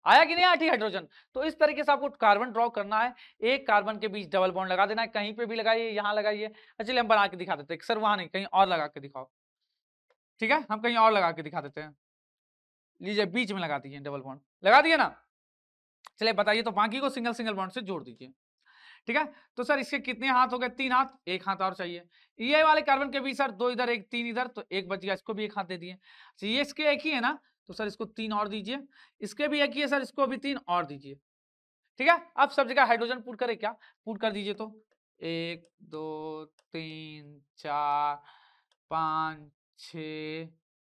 आया कि नहीं, 8 ही हाइड्रोजन। तो इस तरीके से आपको कार्बन ड्रॉ करना है, एक कार्बन के बीच डबल बॉन्ड लगा देना है, कहीं पे भी लगाइए, यहाँ लगाइए। चलिए हम बना के दिखा देते हैं, सर वहां नहीं, कहीं और लगा के दिखाओ, ठीक है, हम कहीं और लगा के दिखा देते हैं। लीजिए बीच में लगा दीजिए डबल बॉन्ड, लगा दिए ना। चलिए बताइए, तो बाकी को सिंगल सिंगल बॉन्ड से जोड़ दीजिए, ठीक है। तो सर इसके कितने हाथ हो गए, 3 हाथ, एक हाथ और चाहिए। ये वाले कार्बन के बीच सर 2 इधर 1 3 इधर, तो एक बच गया, इसको भी एक हाथ दे दिए। ये इसके एक ही है ना, तो सर इसको 3 और दीजिए। इसके भी एक ही है सर, इसको भी 3 और दीजिए, ठीक है। अब सब जगह हाइड्रोजन पुट करे क्या, पुट कर दीजिए, तो 1 2 3 4 5 6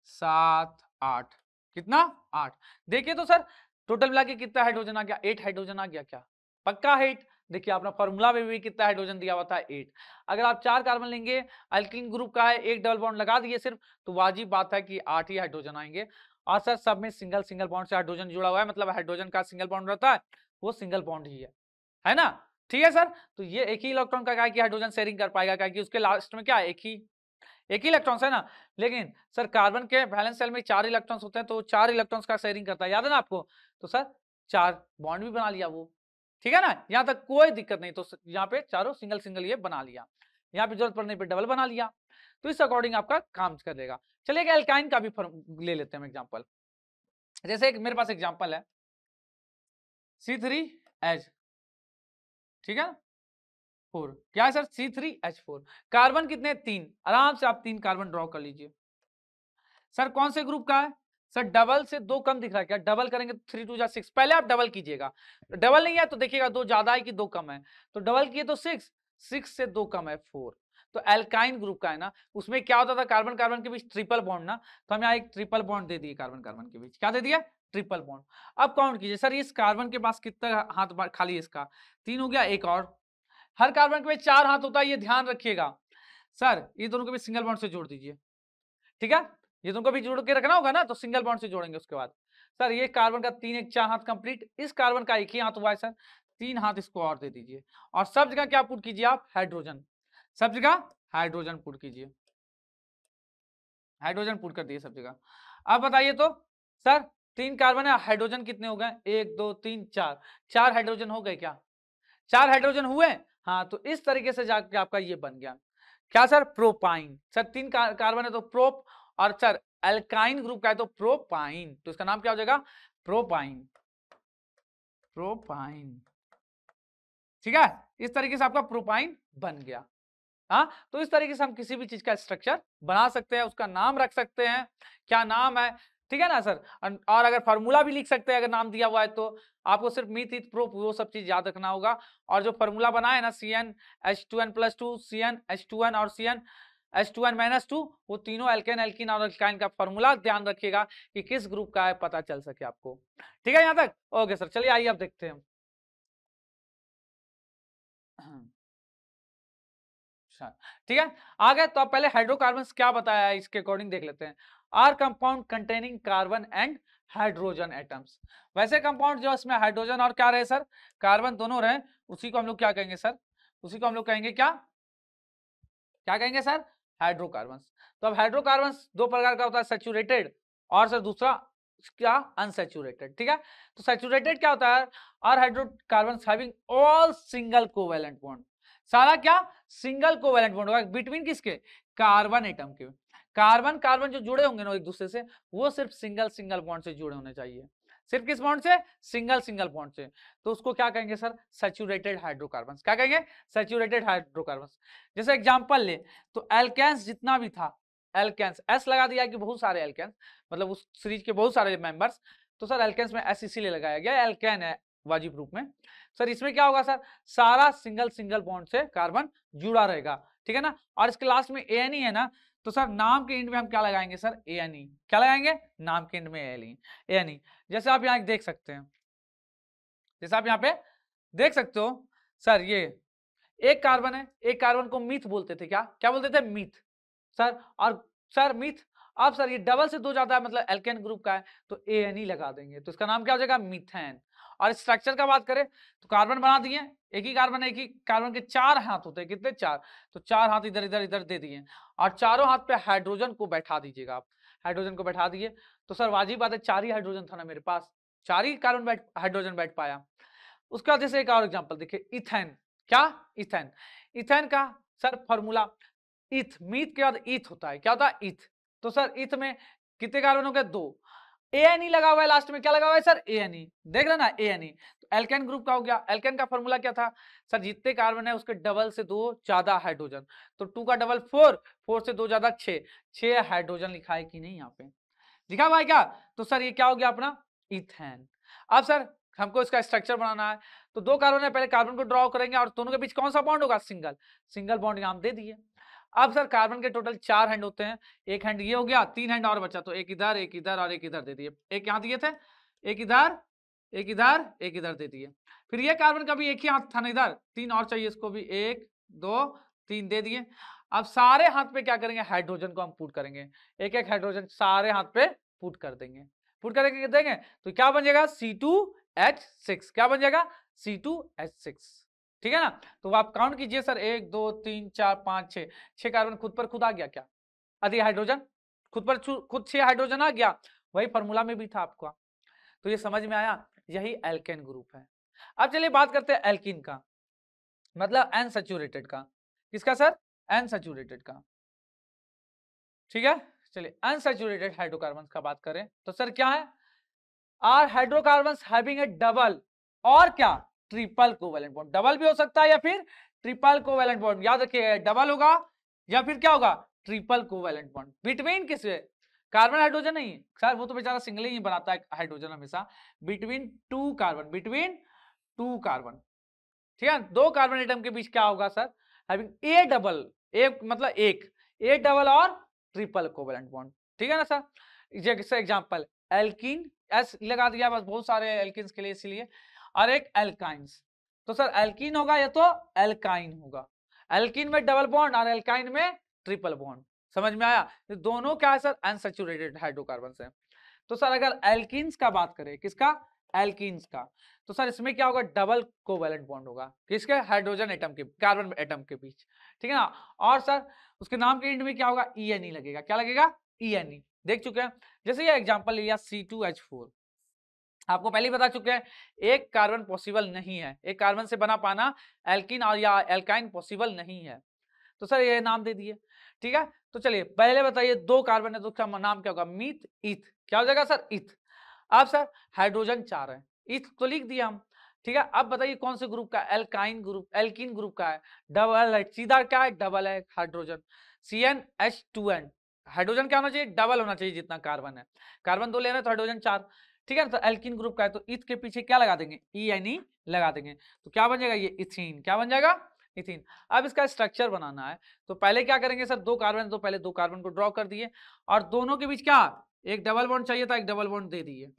7 8, कितना 8। देखिए तो सर टोटल मिला के कितना हाइड्रोजन आ गया, 8 हाइड्रोजन आ गया क्या, पक्का 8। देखिए अपना फॉर्मूला में भी कितना हाइड्रोजन दिया हुआ था, 8। अगर आप 4 कार्बन लेंगे, अल्किन ग्रुप का है, एक डबल बॉन्ड लगा दिए सिर्फ, तो वाजिब बात है कि 8 ही हाइड्रोजन आएंगे। और सर सब में सिंगल सिंगल बॉन्ड से हाइड्रोजन जुड़ा हुआ है, मतलब हाइड्रोजन का सिंगल बॉन्ड रहता है, वो सिंगल बॉन्ड ही है ना, ठीक है सर। तो ये एक ही इलेक्ट्रॉन का क्या है कि हाइड्रोजन शेयरिंग कर पाएगा, क्या कि उसके लास्ट में क्या है, एक ही इलेक्ट्रॉन्स है ना। लेकिन सर कार्बन के वैलेंस शेल में 4 इलेक्ट्रॉन्स होते हैं, तो 4 इलेक्ट्रॉन्स का शेयरिंग करता है, याद है ना आपको। तो सर 4 बॉन्ड भी बना लिया वो, ठीक है ना, यहाँ तक कोई दिक्कत नहीं। तो यहाँ पे चारों सिंगल सिंगल ये बना लिया, यहाँ पे जरूरत पड़ने पे डबल बना लिया, तो इस अकॉर्डिंग आपका काम करेगा। चलिए एक एल्काइन का भी ले लेते हैं एग्जाम्पल। जैसे एक मेरे पास एग्जाम्पल है C3H, ठीक है, 4, क्या है सर, C3H4। कार्बन कितने, 3, आराम से आप 3 कार्बन ड्रॉ कर लीजिए। सर कौन से ग्रुप का है, सर डबल से 2 कम दिख रहा है क्या, डबल करेंगे तो 3 2 6, पहले आप डबल कीजिएगा, डबल नहीं है तो देखिएगा 2 ज्यादा है कि 2 कम है, तो डबल किए तो 6, 6 से 2 कम है 4। तो एल्काइन ग्रुप का है ना, उसमें क्या होता था, कार्बन कार्बन के बीच ट्रिपल बॉन्ड ना, तो हम यहाँ एक ट्रिपल बॉन्ड दे दिए, कार्बन कार्बन के बीच क्या दे दिया, ट्रिपल बॉन्ड। अब काउंट कीजिए सर, इस कार्बन के पास कितना हाथ खाली है, इसका 3 हो गया, एक और। हर कार्बन के बीच 4 हाथ होता है, ये ध्यान रखिएगा। सर ये दोनों को भी सिंगल बॉन्ड से जोड़ दीजिए, ठीक है, ये तुमको भी जोड़ के रखना होगा ना, तो सिंगल बॉन्ड से जोड़ेंगे। उसके बाद सर ये कार्बन का 3 1 4 हाथ कंप्लीट, इस कार्बन का एक ही हाथ हुआ है सर, 3 हाथ इसको और दे दीजिए। और सब जगह क्या पुट कीजिए आप, हाइड्रोजन, सब जगह हाइड्रोजन पुट कीजिए, हाइड्रोजन पुट कर दिए सब जगह। अब बताइए तो सर 3 कार्बन है, हाइड्रोजन कितने हो गए, 1 2 3 4, 4 हाइड्रोजन हो गए क्या, 4 हाइड्रोजन हुए। हाँ तो इस तरीके से जाके आपका ये बन गया क्या सर, प्रोपाइन। सर 3 कार्बन है तो प्रोप, और सर एल्काइन ग्रुप का है तो प्रोपाइन, तो इसका नाम क्या हो जाएगा, प्रोपाइन, प्रोपाइन, ठीक है। इस तरीके से आपका प्रोपाइन बन गया। हाँ तो इस तरीके से हम किसी भी चीज का स्ट्रक्चर बना सकते हैं, उसका नाम रख सकते हैं, क्या नाम है, ठीक है ना सर। और अगर फार्मूला भी लिख सकते हैं, अगर नाम दिया हुआ है तो आपको सिर्फ मीथ ईथ प्रोप वो सब चीज याद रखना होगा। और जो फार्मूला बना है ना, CnH2n+2, CnH2n और CnH2n-2, वो तीनों एल्केन एल्किन और एल्काइन का फार्मूला ध्यान रखिएगा कि किस ग्रुप का है, पता चल सके आपको, ठीक है यहाँ तक। ओके सर, चलिए आइए अब देखते हैं। ठीक है, आ गए तो आप पहले हाइड्रोकार्बन्स क्या बताया है इसके अकॉर्डिंग देख लेते हैं। Are compound containing carbon and hydrogen atoms. वैसे कंपाउंड जो इसमें हाइड्रोजन और क्या रहे सर, कार्बन दोनों रहे, उसी को हम लोग क्या कहेंगे सर, उसी को हम लोग कहेंगे क्या, क्या कहेंगे सर, हाइड्रोकार्बन्स। तो अब हाइड्रोकार्बन्स 2 प्रकार का होता है, सैचुरेटेड और सर दूसरा क्या, अनसैचुरेटेड। ठीक है, तो सैचुरेटेड क्या होता है, are hydrocarbon having all single covalent bond, सारा क्या, सिंगल कोवैलेंट बॉन्ड होगा बिटवीन किसके, कार्बन एटम के। कार्बन कार्बन जो जुड़े होंगे ना एक दूसरे से, वो सिर्फ सिंगल सिंगल बॉन्ड से जुड़े होने चाहिए, सिर्फ किस बॉन्ड से, सिंगल सिंगल बॉन्ड से। तो उसको क्या कहेंगे सर, सैचुरेटेड हाइड्रोकार्बन। क्या कहेंगे, सैचुरेटेड हाइड्रोकार्बन। जैसे एग्जांपल ले तो एल्केन्स जितना भी था, एल्केन्स एस लगा दिया कि बहुत सारे एल्केन्स, मतलब उस सीरीज के बहुत सारे मेंबर्स, तो सर एल्केन्स में एस इसीलिए लगाया गया, एल्केन है वाजिब रूप में। सर इसमें क्या होगा सर, सारा सिंगल सिंगल बॉन्ड से कार्बन जुड़ा रहेगा, ठीक है ना। और इसके लास्ट में ए एन ई है ना, तो सर नाम के एंड में हम क्या लगाएंगे सर, ए एन ई। क्या लगाएंगे, नाम के एंड में ए एन ई। जैसे आप यहाँ देख सकते हैं, जैसे आप यहाँ पे देख सकते हो सर, ये एक कार्बन है, एक कार्बन को मीथ बोलते थे, क्या क्या बोलते थे, मीथ सर। और सर मीथ, अब सर ये डबल से दो ज्यादा है, मतलब एल्केन ग्रुप का है, तो ए एन ई लगा देंगे, तो इसका नाम क्या हो जाएगा, मीथेन। और स्ट्रक्चर का बात करें तो कार्बन बना दिए, एक ही कार्बन है, एक ही कार्बन के चार हाथ होते हैं, कितने, चार, तो चार हाथ इधर इधर इधर दे दिए, और चारों हाथ पे हाइड्रोजन को बैठा दीजिएगा आप, हाइड्रोजन को बैठा दिए, तो सर वाजिब बात है, चार ही हाइड्रोजन था ना मेरे पास, चार ही कार्बन बैठ, हाइड्रोजन बैठ पाया। उसके बाद जैसे एक और एग्जांपल देखिए, इथेन। क्या, इथेन। इथेन का सर फॉर्मूला, इथ, मीथ के बाद ईथ होता है, क्या होता है, ईथ। तो सर ईथ में कितने कार्बन हो गए, दो, ए एन ई लगा हुआ है लास्ट में, क्या लगा हुआ है सर, ए एन ई, देख रहे ना, ए एन ई। तो एल्केन ग्रुप का हो गया, एल्केन का फॉर्मूला क्या था सर, जितने कार्बन है उसके डबल से दो ज्यादा हाइड्रोजन, तो टू का डबल फोर, फोर से दो ज्यादा छह, छह हाइड्रोजन लिखा है कि नहीं, यहाँ पे लिखा हुआ है क्या, तो सर ये क्या हो गया अपना, इथेन। अब सर हमको इसका स्ट्रक्चर बनाना है, तो दो कार्बन है, पहले कार्बन को ड्रॉ करेंगे, और दोनों के बीच कौन सा बॉन्ड होगा, सिंगल, सिंगल बॉन्ड यहाँ दे दिए। अब सर कार्बन के टोटल चार हैंड होते हैं, एक हैंड ये हो गया, तीन हैंड और बचा, तो एक इधर एक इधर और एक इधर दे दिए, एक यहाँ दिए थे, एक इधर एक इधर एक इधर दे दिए। फिर ये कार्बन का भी एक ही हाथ था ना इधर, तीन और चाहिए इसको भी, एक दो तीन दे दिए। अब सारे हाथ पे क्या करेंगे, हाइड्रोजन को हम पुट करेंगे, एक एक हाइड्रोजन सारे हाथ पे पुट कर देंगे, पुट करेंगे देंगे, तो क्या बन जाएगा, C2H6। क्या बन जाएगा, C2H6, ठीक है ना। तो आप काउंट कीजिए सर, एक दो तीन चार पांच छह, छह कार्बन खुद पर खुद आ गया, क्या अधिक हाइड्रोजन खुद पर खुद छह हाइड्रोजन आ गया, वही फॉर्मूला में भी था आपका। तो ये समझ में आया, यही एल्केन ग्रुप है। अब चलिए बात करते हैं एल्कीन का, मतलब अनसैचुरेटेड का, किसका सर, अनसैचुरेटेड का, ठीक है। चलिए अनसैचुरेटेड हाइड्रोकार्बन्स का बात करें तो सर क्या है, are hydrocarbons having a double और क्या, ट्रिपल कोवैलेंट बॉन्ड। डबल भी हो सकता है या फिर ट्रिपल कोवैलेंट बॉन्ड, याद रखिए डबल होगा या फिर क्या होगा, ट्रिपल कोवैलेंट बॉन्ड। बिटवीन किससे, कार्बन हाइड्रोजन नहीं सर, वो तो बेचारा सिंगल ही बनाता है हाइड्रोजन हमेशा, between two carbon, between two carbon, ठीक है। दो कार्बन एटम के बीच क्या होगा सर, हैविंग ए डबल, ए मतलब एक, ए डबल और ट्रिपल कोवैलेंट बॉन्ड, ठीक है ना सर। जैसे एग्जांपल एल्कीन, एस लगा दिया बस बहुत सारे एल्किन्स के लिए इसलिए, और एक एल्काइंस, तो सर एल्कीन होगा या तो एल्काइन होगा, एल्कीन में डबल बॉन्ड और एल्काइन में ट्रिपल बॉन्ड, समझ में आया। तो दोनों क्या है सर, अनसैचुरेटेड हाइड्रोकार्बन है। तो सर अगर एल्कीन्स का बात करें, किसका, एल्कीन्स का, तो सर इसमें क्या होगा, डबल कोवैलेंट बॉन्ड होगा, किसके, हाइड्रोजन एटम के, कार्बन एटम के बीच, ठीक है ना। और सर उसके नाम के एंड में क्या होगा, ई एन ई लगेगा, क्या लगेगा, ई एन ई, देख चुके हैं। जैसे ये एग्जांपल लिया C2H4, आपको पहले ही बता चुके हैं एक कार्बन पॉसिबल नहीं है, एक कार्बन से बना पाना एल्कीन और या एल्काइन पॉसिबल नहीं है, तो सर ये नाम दे दिए, ठीक है। तो चलिए पहले बताइए, दो कार्बन है तो उसका नाम क्या होगा, मीथ ईथ, क्या हो जाएगा सर, ईथ। अब सर हाइड्रोजन चार है, ईथ तो लिख दिया हम, ठीक है। अब बताइए कौन से ग्रुप का, एल्काइन ग्रुप, एल्कीन ग्रुप का है, डबल है, सीधा क्या है, डबल है हाइड्रोजन, CnH2n, हाइड्रोजन क्या होना चाहिए, डबल होना चाहिए जितना कार्बन है, कार्बन दो लेना है तो हाइड्रोजन चार, ठीक है ना। तो एल्कीन ग्रुप का है तो ईथ के पीछे क्या लगा देंगे, ई लगा देंगे, तो क्या बन जाएगा, ये इथीन, क्या बन जाएगा, इथीन। अब इसका स्ट्रक्चर बनाना है, तो पहले क्या करेंगे सर, दो कार्बन, तो पहले दो कार्बन को ड्रॉ कर दिए, और दोनों के बीच क्या, एक डबल बॉन्ड चाहिए था, एक डबल बॉन्ड दे दिए,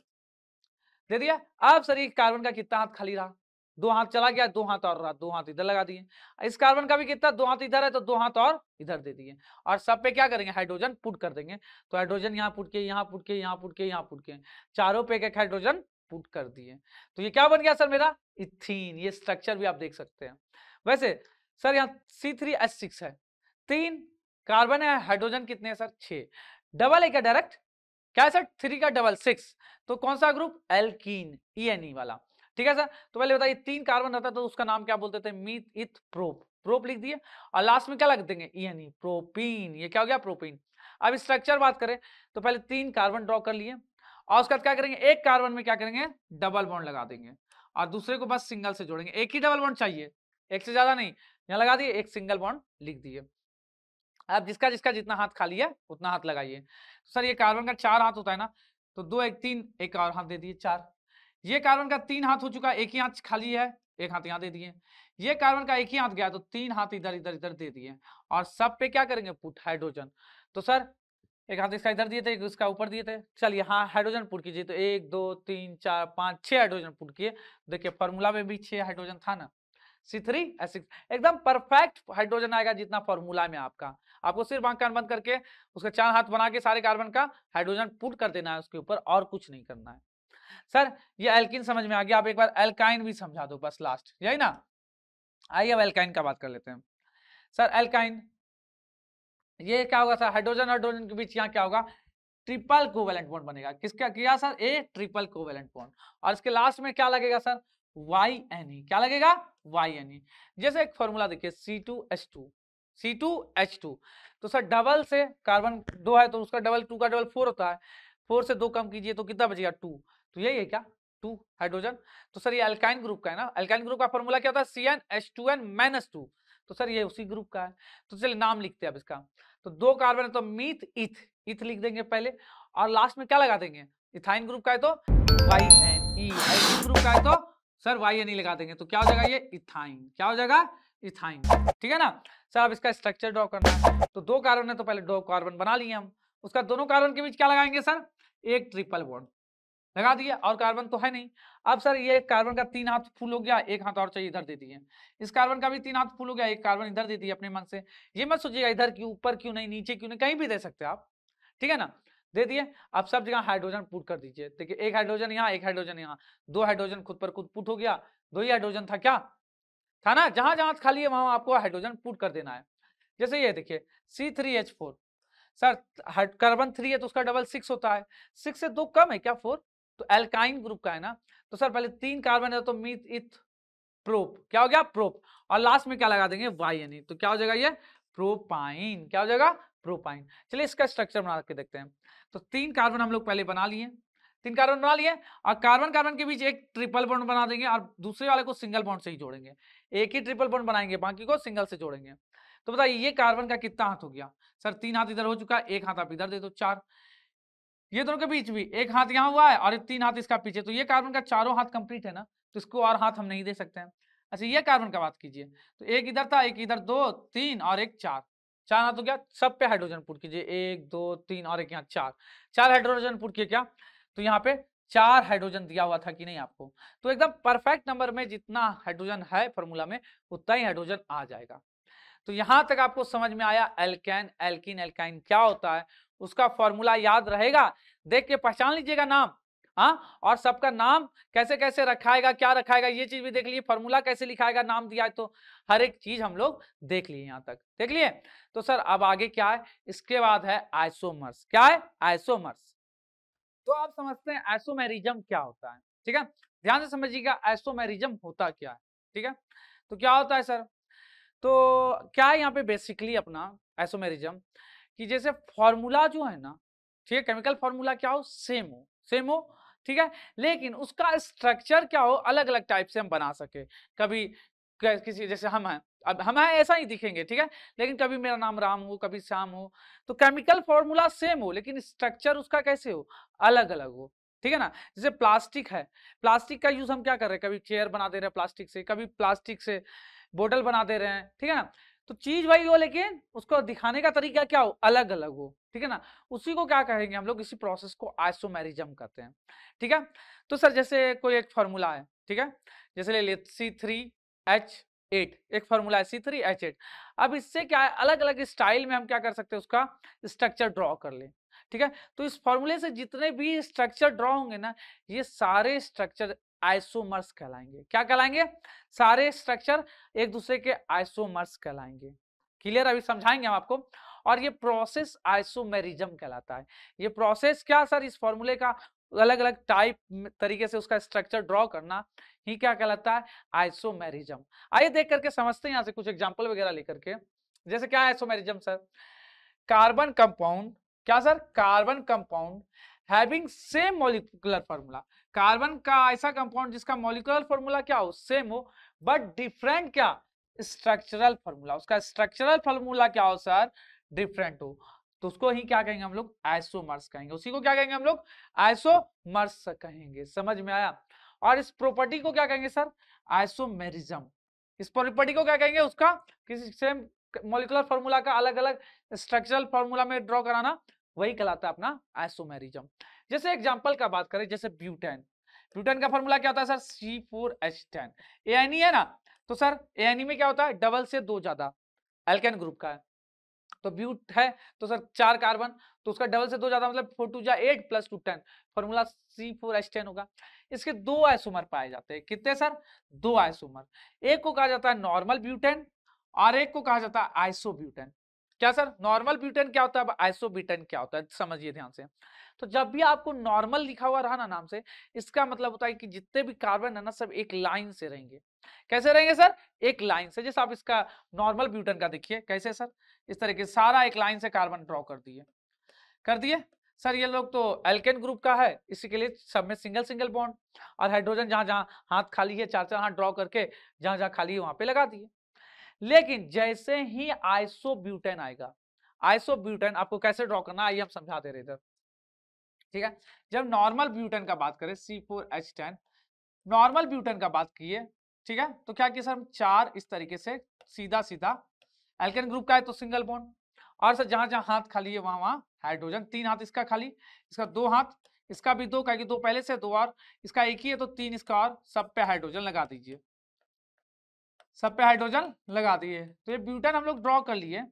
दे दिया। अब सर ये कार्बन का कितना हाथ खाली रहा, दो हाथ चला गया, दो हाथ और रहा, दो हाथ इधर लगा दिए। इस कार्बन का भी कितना, दो हाथ इधर है तो दो हाथ और इधर दे दिए, और सब पे क्या करेंगे, हाइड्रोजन पुट कर देंगे, तो हाइड्रोजन यहाँ पुट के, यहाँ पुट के, यहाँ पुट के, यहाँ पुट के, चारों पे एक हाइड्रोजन पुट कर दिए, तो ये क्या बन गया सर मेरा, इथीन। ये स्ट्रक्चर भी आप देख सकते हैं। वैसे सर यहाँ C3H6 है, तीन कार्बन है, हाइड्रोजन कितने हैं सर, 6, डबल है क्या डायरेक्ट, क्या है सर 3 का डबल 6, तो कौन सा ग्रुप, एल्कीन, ENE वाला, ठीक है सर। तो पहले बताइए 3 कार्बन रहता तो उसका नाम क्या बोलते थे, मीथ इथ प्रोप, प्रोप लिख दिए और लास्ट में क्या लग देंगे, ENE, प्रोपीन, ये क्या हो गया, प्रोपीन। अब स्ट्रक्चर बात करें तो पहले 3 कार्बन ड्रॉ कर लिए और उसके बाद क्या करेंगे, एक कार्बन में क्या करेंगे, डबल बॉन्ड लगा देंगे और दूसरे को बस सिंगल से जोड़ेंगे। एक ही डबल बॉन्ड चाहिए, एक से ज्यादा नहीं, यहाँ लगा दिए, एक सिंगल बॉन्ड लिख दिए। अब जिसका जिसका जितना हाथ खाली है उतना हाथ लगाइए। तो सर ये कार्बन का 4 हाथ होता है ना, तो 2 1 3, एक और हाथ दे दिए 4। ये कार्बन का 3 हाथ हो चुका है, एक ही हाथ खाली है, एक हाथ यहाँ दे दिए। ये कार्बन का एक ही हाथ गया तो 3 हाथ इधर इधर इधर दे दिए और सब पे क्या करेंगे, पुट हाइड्रोजन। तो सर एक हाथ इसका इधर दिए थे, एक इसका ऊपर दिए थे, चलिए हाँ हाइड्रोजन पुट कीजिए। तो 1 2 3 4 5 6 हाइड्रोजन पुट किए। देखिए फॉर्मूला में भी 6 हाइड्रोजन था ना, C3H6, एकदम परफेक्ट हाइड्रोजन आएगा जितना फॉर्मूला में आपका। आपको सिर्फ आंख कान बंद करके उसका 4 हाथ बना के सारे कार्बन का हाइड्रोजन पुट कर देना है उसके ऊपर, और कुछ नहीं करना है। सर ये एल्किन समझ में आ गया, आप एक बार एल्काइन भी समझा दो बस लास्ट, यही ना। आइए अब एल्काइन का बात कर लेते हैं। सर एल्काइन ये क्या होगा सर, हाइड्रोजन हाइड्रोजन के बीच यहाँ क्या होगा, ट्रिपल कोवेलेंट बॉन्ड बनेगा। किसका किया सर, ए ट्रिपल कोवेलेंट बॉन्ड, और इसके लास्ट में क्या लगेगा सर, YNE, क्या लगेगा, YNE। जैसे एक फॉर्मूला देखिए C2H2, C2H2, तो सर डबल से कार्बन 2 है तो उसका डबल 2 का डबल 4 होता है, 4 से 2 कम कीजिए तो कितना बचेगा 2, तो यही है क्या 2 हाइड्रोजन। तो सर ये अल्काइन ग्रुप का है ना, अल्काइन ग्रुप का फॉर्मूला क्या होता है, CnH2n-2, तो सर ये उसी ग्रुप का है। तो चलिए नाम लिखते हैं अब इसका। तो 2 कार्बन है तो मीथ इथ, इथ लिख देंगे पहले और लास्ट में क्या लगा देंगे, इथाइन ग्रुप का है तो YNE, एल्कीन ग्रुप का है तो सर YNE लगा देंगे, तो क्या हो जाएगा ये इथाइन, क्या हो जाएगा इथाइन, ठीक है ना। सर अब इसका स्ट्रक्चर ड्रॉ करना है, तो 2 कार्बन है तो पहले 2 कार्बन बना लिए हम, उसका दोनों कार्बन के बीच क्या लगाएंगे सर, एक ट्रिपल बॉन्ड लगा दिया, और कार्बन तो है नहीं। अब सर ये कार्बन का 3 हाथ फुल हो गया, एक हाथ और चाहिए इधर दे दिए। इस कार्बन का भी 3 हाथ फुल हो गया, एक कार्बन इधर दे दिए अपने मन से। ये मत सोचिएगा इधर क्यों, ऊपर क्यों नहीं, नीचे क्यों नहीं, कहीं भी दे सकते आप, ठीक है ना। दे दिए, अब सब जगह हाइड्रोजन पुट कर दीजिए। देखिए एक हाइड्रोजन यहाँ, एक हाइड्रोजन यहाँ, 2 हाइड्रोजन खुद पर खुद पुट हो गया, 2 ही हाइड्रोजन था, क्या था ना, जहां जहां खाली है वहां आपको हाइड्रोजन पुट कर देना है। जैसे ये देखिए C3H4, सर कार्बन 3 है तो उसका डबल 6 होता है, 6 से 2 कम है क्या 4, तो एल्काइन ग्रुप का है ना। तो सर पहले 3 कार्बन है तो मीथ इथ प्रोप, क्या हो गया प्रोप, और लास्ट में क्या लगा देंगे YNE, तो क्या हो जाएगा ये प्रोपाइन, क्या हो जाएगा प्रोपाइन। चलिए इसका स्ट्रक्चर बना के देखते हैं। तो 3 कार्बन हम लोग पहले बना लिए, 3 कार्बन बना लिए और कार्बन कार्बन के बीच एक ट्रिपल बॉन्ड बना देंगे और दूसरे वाले को सिंगल बॉन्ड से ही जोड़ेंगे। एक ही ट्रिपल बॉन्ड बनाएंगे, बाकी को सिंगल से जोड़ेंगे। तो बताइए ये कार्बन का कितना हाथ हो गया सर, 3 हाथ इधर हो चुका है, एक हाथ आप इधर दे दो 4, ये दोनों के बीच भी एक हाथ यहाँ हुआ है और 3 हाथ इसका पीछे, तो ये कार्बन का चारों हाथ कंप्लीट है ना, तो इसको और हाथ हम नहीं दे सकते हैं। अच्छा ये कार्बन का बात कीजिए, तो एक इधर था, एक इधर, 2 3 और एक 4, 4 हाथ हो गया, सब पे हाइड्रोजन पुट कीजिए, 1 2 3 और एक यहाँ 4, 4 हाइड्रोजन पुट किए क्या, तो यहाँ पे 4 हाइड्रोजन दिया हुआ था कि नहीं आपको, तो एकदम परफेक्ट नंबर में जितना हाइड्रोजन है फॉर्मूला में उतना ही हाइड्रोजन आ जाएगा। तो यहां तक आपको समझ में आया एल्केन एल्कीन एल्काइन क्या होता है, उसका फॉर्मूला याद रहेगा, देख के पहचान लीजिएगा नाम, हाँ, और सबका नाम कैसे कैसे रखाएगा, क्या रखाएगा ये चीज भी देख लीजिए, फॉर्मूला कैसे लिखाएगा, नाम दिया है तो हर एक चीज हम लोग देख लिए, यहां तक देख लिए। तो सर अब आगे क्या है, इसके बाद है आइसोमर्स, क्या है आइसोमर्स। तो आप समझते हैं आइसोमेरिज्म क्या होता है, ठीक है, ध्यान से समझिएगा आइसोमेरिज्म होता क्या है, ठीक है। तो क्या होता है सर, तो क्या है यहाँ पे बेसिकली अपना आइसोमेरिज्म, कि जैसे फॉर्मूला जो है ना, ठीक है, केमिकल फॉर्मूला क्या हो, सेम हो, ठीक है, लेकिन उसका स्ट्रक्चर क्या हो, अलग अलग टाइप से हम बना सके। कभी किसी जैसे हम हैं, अब हम हैं ऐसा ही दिखेंगे, ठीक है, लेकिन कभी मेरा नाम राम हो, कभी श्याम हो, तो केमिकल फॉर्मूला सेम हो लेकिन स्ट्रक्चर उसका कैसे हो, अलग अलग हो, ठीक है ना। जैसे प्लास्टिक है, प्लास्टिक का यूज हम क्या कर रहे हैं, कभी चेयर बना दे रहे हैं प्लास्टिक से, कभी प्लास्टिक से बोतल बना दे रहे हैं, ठीक है ना। तो चीज वही हो लेकिन उसको दिखाने का तरीका क्या हो, अलग अलग हो, ठीक है ना। उसी को क्या कहेंगे हम लोग, इसी प्रोसेस को आइसोमेरिज्म कहते हैं, ठीक है। तो सर जैसे कोई एक फॉर्मूला है, ठीक है, जैसे ले लिए C3H8, एक फॉर्मूला है C3H8। अब इससे क्या है, अलग अलग स्टाइल में हम क्या कर सकते हैं, उसका स्ट्रक्चर ड्रॉ कर ले, ठीक है। तो इस फॉर्मूले से जितने भी स्ट्रक्चर ड्रॉ होंगे ना, ये सारे स्ट्रक्चर आइसोमर्स कहलाएंगे, क्या कहलाएंगे, सारे स्ट्रक्चर एक दूसरे के आइसोमर्स कहलाएंगे। क्लियर, अभी समझाएंगे हम आपको। और ये प्रोसेस आइसोमेरिज्म कहलाता है। ये प्रोसेस क्या सर, इस फॉर्मूले का अलग अलग टाइप तरीके से उसका स्ट्रक्चर ड्रॉ करना ही क्या कहलाता है, आइसोमेरिज्म। आइए देख करके समझते हैं यहाँ से कुछ एग्जांपल वगैरह लेकर के। जैसे क्या है आइसोमेरिज्म सर, कार्बन कंपाउंड, क्या sir, carbon compound having same molecular formula, carbon का ऐसा कंपाउंड जिसका मॉलिक्यूलर फॉर्मूला क्या हो, सेम हो, बट डिफरेंट क्या, स्ट्रक्चरल फॉर्मूला, उसका स्ट्रक्चरल फॉर्मूला क्या हो सर, डिफरेंट हो, तो उसको ही क्या कहेंगे हम लोग, आइसोमर्स कहेंगे। उसी को क्या कहेंगे हम लोग, आइसोमर्स कहेंगे। समझ में आया। और इस प्रॉपर्टी को क्या कहेंगे सर, आइसोमेरिज्म। इस प्रॉपर्टी को क्या कहेंगे, उसका किसी सेम मॉलिक्यूलर फॉर्मूला का अलग अलग स्ट्रक्चरल फॉर्मूला में ड्रॉ कराना, वही कहलाता है अपना आइसोमेरिज्म। जैसे एग्जांपल का बात करें, जैसे ब्यूटेन, ब्यूटेन का फॉर्मूला क्या होता है सर, C4H10, एएनई है ना, तो सर एएनई में क्या होता है, डबल से दो ज्यादा, एल्केन ग्रुप का है, तो ब्यूट है तो सर 4 कार्बन, तो उसका डबल से दो ज्यादा मतलब 4 2 जा 8 प्लस 2 10, फॉर्मूला C4H10 होगा। इसके दो आइसोमर पाए जाते हैं, कितने सर, दो आइसोमर, एक को कहा जाता है नॉर्मल ब्यूटेन और एक को कहा जाता है आइसोब्यूटेन। क्या सर, नॉर्मल ब्यूटेन क्या होता है, आइसोब्यूटेन क्या होता है, समझिए ध्यान से। तो जब भी आपको नॉर्मल लिखा हुआ रहा ना नाम से, इसका मतलब होता है कि जितने भी कार्बन है ना सब एक लाइन से रहेंगे। कैसे रहेंगे सर, एक लाइन से। जैसे आप इसका नॉर्मल ब्यूटेन का देखिए कैसे सर, इस तरीके से सारा एक लाइन से कार्बन ड्रॉ कर दिए सर। ये लोग तो एल्केन ग्रुप का है, इसी के लिए सब में सिंगल सिंगल बॉन्ड, और हाइड्रोजन जहां जहां हाथ खाली है, चार चार हाथ ड्रॉ करके जहां जहां खाली है वहां पे लगा दिए। लेकिन जैसे ही आइसोब्यूटेन आएगा, आइसोब्यूटेन आपको कैसे ड्रॉ करना, आइए हम समझा दे रहे इधर, ठीक है। जब नॉर्मल ब्यूटेन का बात करें, C4H10 नॉर्मल ब्यूटेन का बात किए, ठीक है, तो क्या किया सर, हम चार इस तरीके से सीधा सीधा, एल्केन ग्रुप का है तो सिंगल बॉन्ड, और सर जहां जहां हाथ खाली है वहां वहां हाइड्रोजन, तीन हाथ इसका खाली, इसका दो हाथ, इसका भी दो, कहेंगे दो पहले से दो, और इसका एक ही है तो तीन इसका, और सब पे हाइड्रोजन लगा दीजिए, सब पे हाइड्रोजन लगा दिए। तो ये ब्यूटेन हम लोग ड्रॉ कर लिए।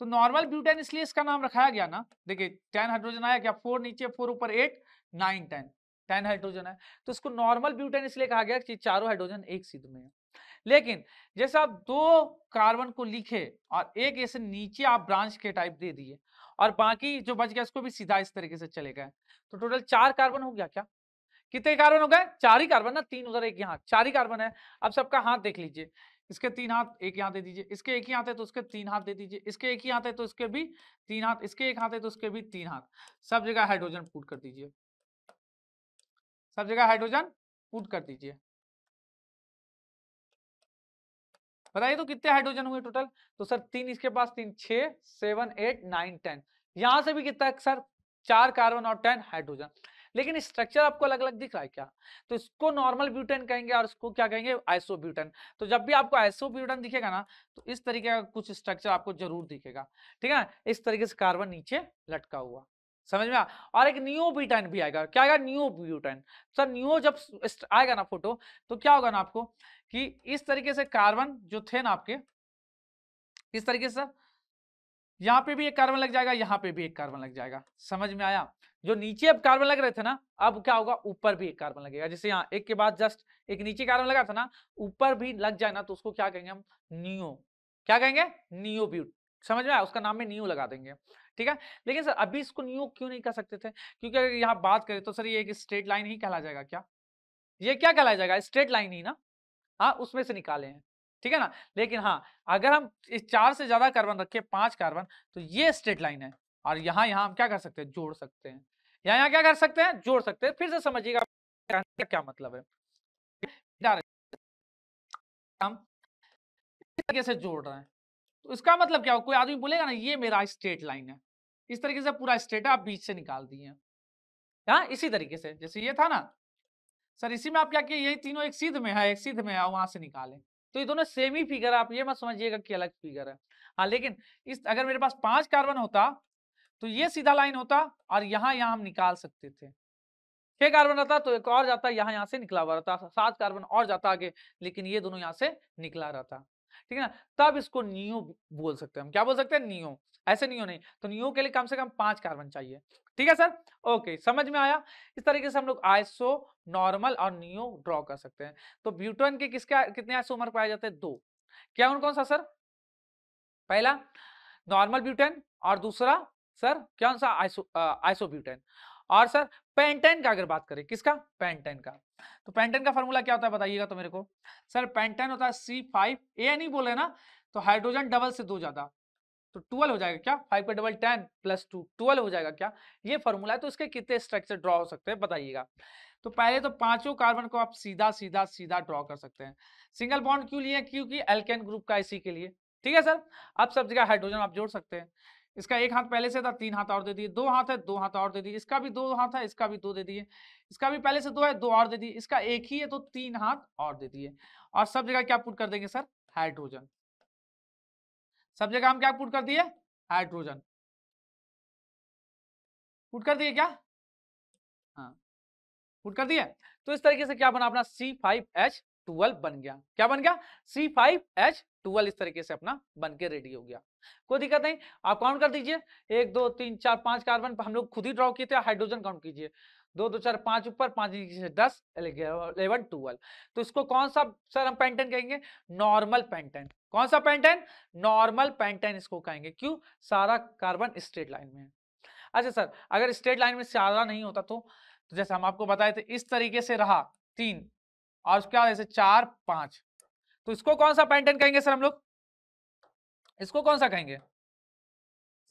तो नॉर्मल ब्यूटेन इसलिए इसका नाम रखाया गया ना, देखिए 10 हाइड्रोजन आया क्या, 4 नीचे 4 ऊपर 8 9 10 हाइड्रोजन है, तो इसको नॉर्मल ब्यूटेन इसलिए कहा गया कि चारों हाइड्रोजन एक सिद्ध में है। लेकिन जैसे आप दो कार्बन को लिखे और एक ऐसे नीचे आप ब्रांच के टाइप दे दिए, और बाकी जो बच गया उसको भी सीधा इस तरीके से चले गए, तो टोटल 4 कार्बन हो गया। क्या, कितने कार्बन हो गए, 4 ही कार्बन ना, 3 उधर 1 यहाँ, 4 ही कार्बन है। अब सबका हाथ देख लीजिए, इसके 3 हाथ, एक यहाँ दे दीजिए, इसके एक ही हाथ है तो उसके 3 हाथ दे दीजिए, इसके एक ही हाथ है तो इसके भी 3 हाथ, इसके एक हाथ है तो उसके भी 3 हाथ, सब जगह हाइड्रोजन पुट कर दीजिए, सब जगह हाइड्रोजन पुट कर दीजिए। बताइए तो कितने हाइड्रोजन हुए टोटल, तो सर 3 इसके पास, 3 6 7 8 9 10, यहां से भी कितना है सर, 4 कार्बन और 10 हाइड्रोजन। लेकिन स्ट्रक्चर आपको अलग अलग दिख रहा है क्या, तो इसको नॉर्मल ब्यूटेन कहेंगे और इसको क्या कहेंगे, आइसोब्यूटेन। तो जब भी आपको आइसोब्यूटेन दिखेगा ना, तो इस तरीके का कुछ स्ट्रक्चर आपको जरूर दिखेगा, ठीक है, इस तरीके से कार्बन नीचे लटका हुआ, समझ में आ। और एक नियो ब्यूटेन भी आएगा, क्या आएगा, नियो ब्यूटेन। सर नियो जब आएगा ना फोटो, तो क्या होगा ना आपको कि इस तरीके से कार्बन जो थे ना आपके, इस तरीके से यहाँ पे भी एक कार्बन लग जाएगा, यहाँ पे भी एक कार्बन लग जाएगा, समझ में आया। जो नीचे अब कार्बन लग रहे थे ना, अब क्या होगा, ऊपर भी एक कार्बन लगेगा। जैसे यहाँ एक के बाद जस्ट एक नीचे कार्बन लगा था ना, ऊपर भी लग जाए ना, तो उसको क्या कहेंगे हम, नियो, क्या कहेंगे, नियो ब्यूट, समझ में आया, उसका नाम में नियो लगा देंगे, ठीक है। लेकिन सर अभी इसको नियो क्यों नहीं कर सकते थे, क्योंकि अगर यहाँ बात करें तो सर ये एक स्ट्रेट लाइन ही कहला जाएगा। क्या, ये क्या कहला जाएगा, स्ट्रेट लाइन ही ना, हाँ उसमें से निकाले हैं, ठीक है ना। लेकिन हाँ अगर हम इस 4 से ज्यादा कार्बन रखे, 5 कार्बन, तो ये स्ट्रेट लाइन है, और यहाँ यहाँ हम क्या कर सकते हैं, जोड़ सकते हैं, यहाँ क्या कर सकते हैं, जोड़ सकते हैं। फिर से समझिएगा क्या मतलब है, हम इस तरीके से जोड़ रहे हैं, तो इसका मतलब क्या हो, कोई आदमी बोलेगा ना ये मेरा स्ट्रेट लाइन है, इस तरीके से पूरा स्ट्रेट है, आप बीच से निकाल दिए, हाँ इसी तरीके से जैसे ये था ना सर, इसी में आप क्या किए, यही तीनों एक सीध में है, एक सीध में है, वहां से निकाले, तो ये दोनों सेम ही फिगर है, आप ये मत समझिएगा कि अलग फिगर है। हाँ लेकिन इस अगर मेरे पास 5 कार्बन होता तो ये सीधा लाइन होता, और यहाँ यहाँ हम निकाल सकते थे। 6 कार्बन रहता तो एक और जाता, यहाँ यहाँ से निकला हुआ रहता, 7 कार्बन और जाता आगे, लेकिन ये दोनों यहाँ से निकला रहता, ठीक है ना। तब इसको नियो बोल सकते हैं हम, क्या बोल सकते हैं, नियो, ऐसे नियो नहीं, तो नियो के लिए कम से कम 5 कार्बन चाहिए, ठीक है सर। ओके, समझ में आया। इस तरीके से हम लोग आइसो, नॉर्मल और नियो ड्रॉ कर सकते हैं। तो ब्यूटेन के किसके कितने आइसोमर पाए जाते हैं, 2। क्या, उन कौन सा सर, पहला नॉर्मल ब्यूटेन और दूसरा सर कौन सा आइसोब्यूटेन। और सर पेंटेन का अगर बात करें, किसका, पेंटेन का, तो पेंटेन का फॉर्मूला क्या होता है बताइएगा तो मेरे को। सर पेंटेन होता है C5, ए नहीं बोले ना, तो हाइड्रोजन डबल से 2 ज्यादा, तो 12 हो जाएगा क्या, 5 का डबल 10 प्लस 2 12 हो जाएगा क्या, ये फॉर्मूला है। तो इसके कितने स्ट्रक्चर ड्रॉ हो सकते हैं बताइएगा। तो पहले तो पांचों कार्बन को आप सीधा सीधा सीधा ड्रॉ कर सकते हैं। सिंगल बॉन्ड क्यों लिए, क्योंकि एल्केन ग्रुप का इसी के लिए, ठीक है सर। अब सब जगह हाइड्रोजन आप जोड़ सकते हैं। इसका एक हाथ पहले से था, 3 हाथ और दे दिए, 2 हाथ है 2 हाथ और दे दिए, इसका भी 2 हाथ है, इसका भी 2 दे दिए, इसका भी पहले से 2 है 2 और दे दिए, इसका एक ही है तो 3 हाथ और दे दिए। और सब जगह क्या पुट कर देंगे सर, हाइड्रोजन। सब जगह हम क्या पुट कर दिए, हाइड्रोजन पुट कर दिए क्या, हाँ पुट कर दिए। तो इस तरीके से क्या बना अपना C5H12 बन गया, क्या बन गया, C5H12 इस तरीके से अपना बन के रेडी हो गया। कोई दिक्कत नहीं, आप काउंट कर दीजिए, 1 2 3 4 5 कार्बन हम लोग खुद ही ड्रॉ किए थे, हाइड्रोजन काउंट कीजिए, 2 2 4 5 ऊपर 5 नीचे 10 11 12। तो इसको कौन सा सर हम पेंटेन कहेंगे, नॉर्मल पेंटेन। कौन सा पेंटेन, नॉर्मल पेंटेन इसको कहेंगे, क्यों, सारा कार्बन स्ट्रेट लाइन में है। अच्छा सर अगर स्ट्रेट लाइन में सारा नहीं होता तो जैसे हम आपको बताए थे इस तरीके से रहा 3 और क्या ऐसे 4 5, तो इसको कौन सा पेंटेन कहेंगे सर हम लोग, इसको कौन सा कहेंगे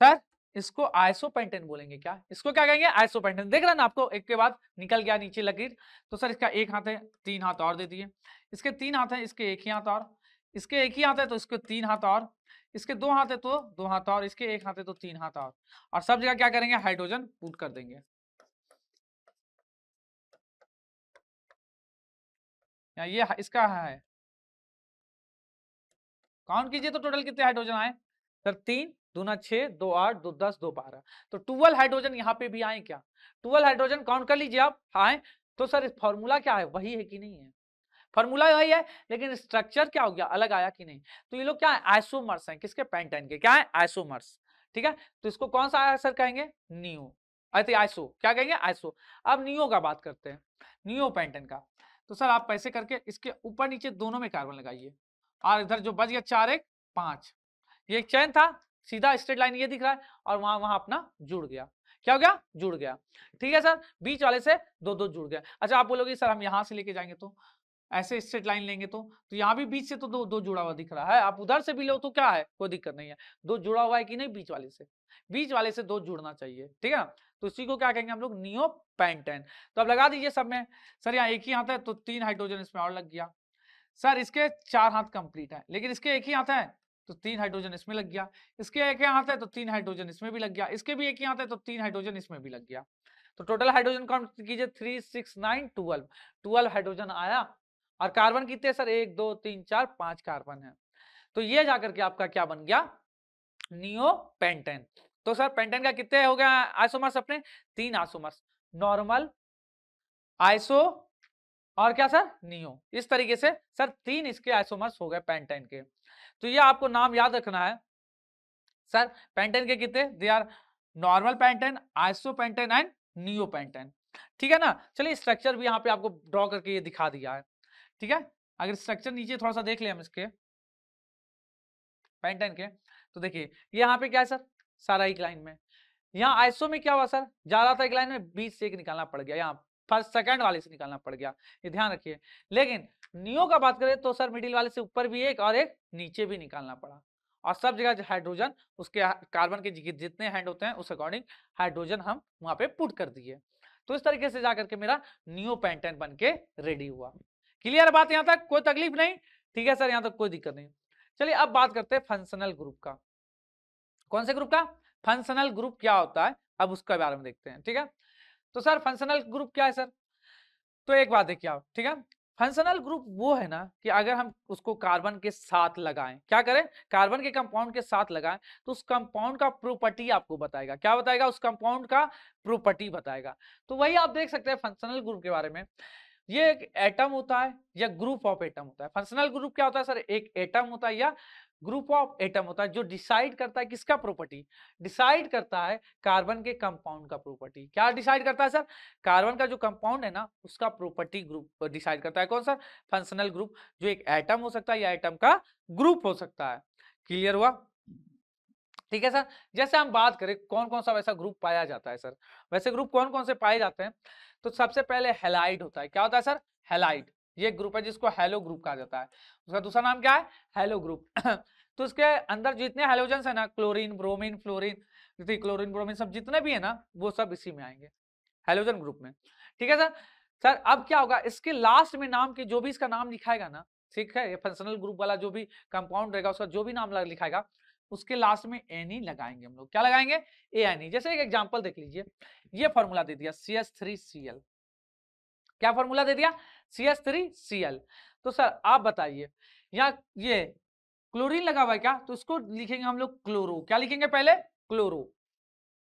सर, इसको आइसोपेंटेन बोलेंगे क्या, इसको क्या कहेंगे, आइसोपेंटेन। देख रहा ना आपको एक के बाद निकल गया नीचे लकीर। तो सर इसका एक हाथ है 3 हाथ और दे दिए, इसके 3 हाथ है इसके एक ही हाथ और, इसके एक ही हाथ है तो इसके 3 हाथ और, इसके 2 हाथ है तो 2 हाथ और, इसके एक हाथ है तो 3 हाथ और सब जगह क्या करेंगे, हाइड्रोजन पुट कर देंगे। ये इसका है, काउंट कीजिए तो टोटल कितने हाइड्रोजन आए सर, 3 दूना 6 2 8 2 10 2 12, तो 12 हाइड्रोजन यहाँ पे भी आए क्या, 12 हाइड्रोजन काउंट कर लीजिए आप आए। तो सर फॉर्मूला क्या है, वही है कि नहीं है, फॉर्मूला वही है, लेकिन स्ट्रक्चर क्या हो गया, अलग आया कि नहीं। तो ये लोग क्या है, आइसोमर्स हैं, किसके, पेंटेन के, क्या है, आइसोमर्स। ठीक है, तो इसको कौन सा सर कहेंगे, नियो, अरे आइसो क्या कहेंगे, आइसो। अब नियो का बात करते हैं, नियो पेंटेन का। तो सर आप पैसे करके इसके ऊपर नीचे दोनों में कार्बन लगाइए, और इधर जो बच गया 4 1 5, ये एक चैन था, सीधा स्ट्रेट लाइन ये दिख रहा है, और वहां वहां अपना जुड़ गया, क्या हो गया, जुड़ गया। ठीक है सर, बीच वाले से 2 2 जुड़ गया। अच्छा आप बोलोगे सर हम यहां से लेके जाएंगे तो ऐसे स्ट्रेट लाइन लेंगे तो यहाँ भी बीच से तो 2 2 जुड़ा हुआ दिख रहा है, आप उधर से भी लो तो क्या है, कोई दिक्कत नहीं है, 2 जुड़ा हुआ है कि नहीं, बीच वाले से, बीच वाले से 2 जुड़ना चाहिए, ठीक है ना। तो इसी को क्या कहेंगे हम लोग, नियो पेंटेन। तो अब लगा दीजिए सब में, सर यहाँ एक ही हाथ है तो 3 हाइड्रोजन इसमें और लग गया, सर इसके 4 हाथ कंप्लीट है लेकिन इसके एक ही हाथ है तो 3 हाइड्रोजन इसमें लग गया, इसके एक ही हाथ है तो 3 हाइड्रोजन इसमें भी लग गया, इसके भी एक ही हाथ है तो 3 हाइड्रोजन इसमें भी लग गया। तो टोटल हाइड्रोजन काउंट कीजिए 3 6 9 12, 12 हाइड्रोजन आया। और कार्बन कितने सर, 1 2 3 4 5 कार्बन है। तो ये जाकर के आपका क्या बन गया, नियो पेंटेन। तो सर पेंटेन का कितने हो गया आइसोमर्स अपने, 3 आइसोमर्स, नॉर्मल, आइसो और क्या सर, नियो। इस तरीके से सर 3 इसके आइसोमर्स हो गए पेंटेन के। तो ये आपको नाम याद रखना है सर, पेंटेन के कितने, they are normal pentane, iso pentane and neo pentane. ठीक है ना। चलिए स्ट्रक्चर भी यहाँ पे आपको ड्रॉ करके ये दिखा दिया है, ठीक है। अगर स्ट्रक्चर नीचे थोड़ा सा देख ले हम इसके पेंटेन के, तो देखिए ये यहाँ पे क्या है सर, सारा एक लाइन में। यहाँ आइसो में क्या हुआ सर, जा रहा था एक लाइन में, बीच से एक निकालना पड़ गया, यहाँ फर्स्ट सेकंड वाले से निकालना पड़ गया, ये ध्यान रखिए। लेकिन नियो का बात करें तो सर मिडिल वाले से ऊपर भी एक और एक नीचे भी निकालना पड़ा, और सब जगह जो हाइड्रोजन उसके कार्बन के जितने हैंड होते हैं उस अकॉर्डिंग हाइड्रोजन हम वहां पे पुट कर दिए। तो इस तरीके से जाकर के मेरा नियो पेंटेन बन के रेडी हुआ। क्लियर बात यहाँ तक, कोई तकलीफ नहीं, ठीक है सर यहाँ तक कोई दिक्कत नहीं। चलिए अब बात करते हैं फंक्शनल ग्रुप का। कौन से ग्रुप का, फंक्शनल ग्रुप क्या होता है, अब उसके बारे में देखते हैं, ठीक है। तो सर फंक्शनल ग्रुप क्या है सर, तो एक बात देखिए आप, ठीक है। फंक्शनल ग्रुप वो है ना कि अगर हम उसको कार्बन के साथ लगाएं, क्या करें, कार्बन के कंपाउंड के साथ लगाएं, तो उस कंपाउंड का प्रॉपर्टी आपको बताएगा, क्या बताएगा, उस कंपाउंड का प्रॉपर्टी बताएगा। तो वही आप देख सकते हैं फंक्शनल ग्रुप के बारे में, ये एक एटम होता है या ग्रुप ऑफ एटम होता है। फंक्शनल ग्रुप क्या होता है सर, एक एटम होता है या ग्रुप ऑफ एटम होता है जो डिसाइड करता है किसका प्रॉपर्टी, डिसाइड करता है कार्बन के कंपाउंड का प्रॉपर्टी। क्या डिसाइड करता है सर, कार्बन का जो कंपाउंड है ना उसका प्रॉपर्टी ग्रुप डिसाइड करता है। कौन सर, फंक्शनल ग्रुप, जो एक एटम हो सकता है या एटम का ग्रुप हो सकता है। क्लियर हुआ। ठीक है सर। जैसे हम बात करें कौन कौन सा वैसा ग्रुप पाया जाता है सर, वैसे ग्रुप कौन कौन से पाए जाते हैं, तो सबसे पहले हैलाइड होता है। क्या होता है सर? हैलाइड। ये ग्रुप है जिसको हैलो ग्रुप कहा जाता है। उसका दूसरा नाम क्या है? Hello group. तो उसके अंदर जितने हैलोजेंस है ना, chlorine, bromine, fluorine, chlorine, bromine, सब जितने भी है ना, वो सब इसी में आएंगे, हैलोजन ग्रुप में। ठीक है सर। सर अब क्या होगा, इसके लास्ट में नाम की जो भी इसका नाम लिखाएगा ना, ठीक है, ये फंक्शनल ग्रुप वाला जो भी कंपाउंड रहेगा उसका जो भी नाम लिखाएगा, उसके लास्ट में एनी लगाएंगे हम लोग। क्या लगाएंगे? एनी। जैसे एक एग्जांपल देख लीजिए, ये फॉर्मूला दे दिया CH3Cl। क्या फॉर्मूला दे दिया? CH3Cl। तो सर आप बताइए, यहाँ ये क्लोरीन लगा हुआ है क्या, तो इसको लिखेंगे हम लोग क्लोरो। क्या लिखेंगे? पहले क्लोरो,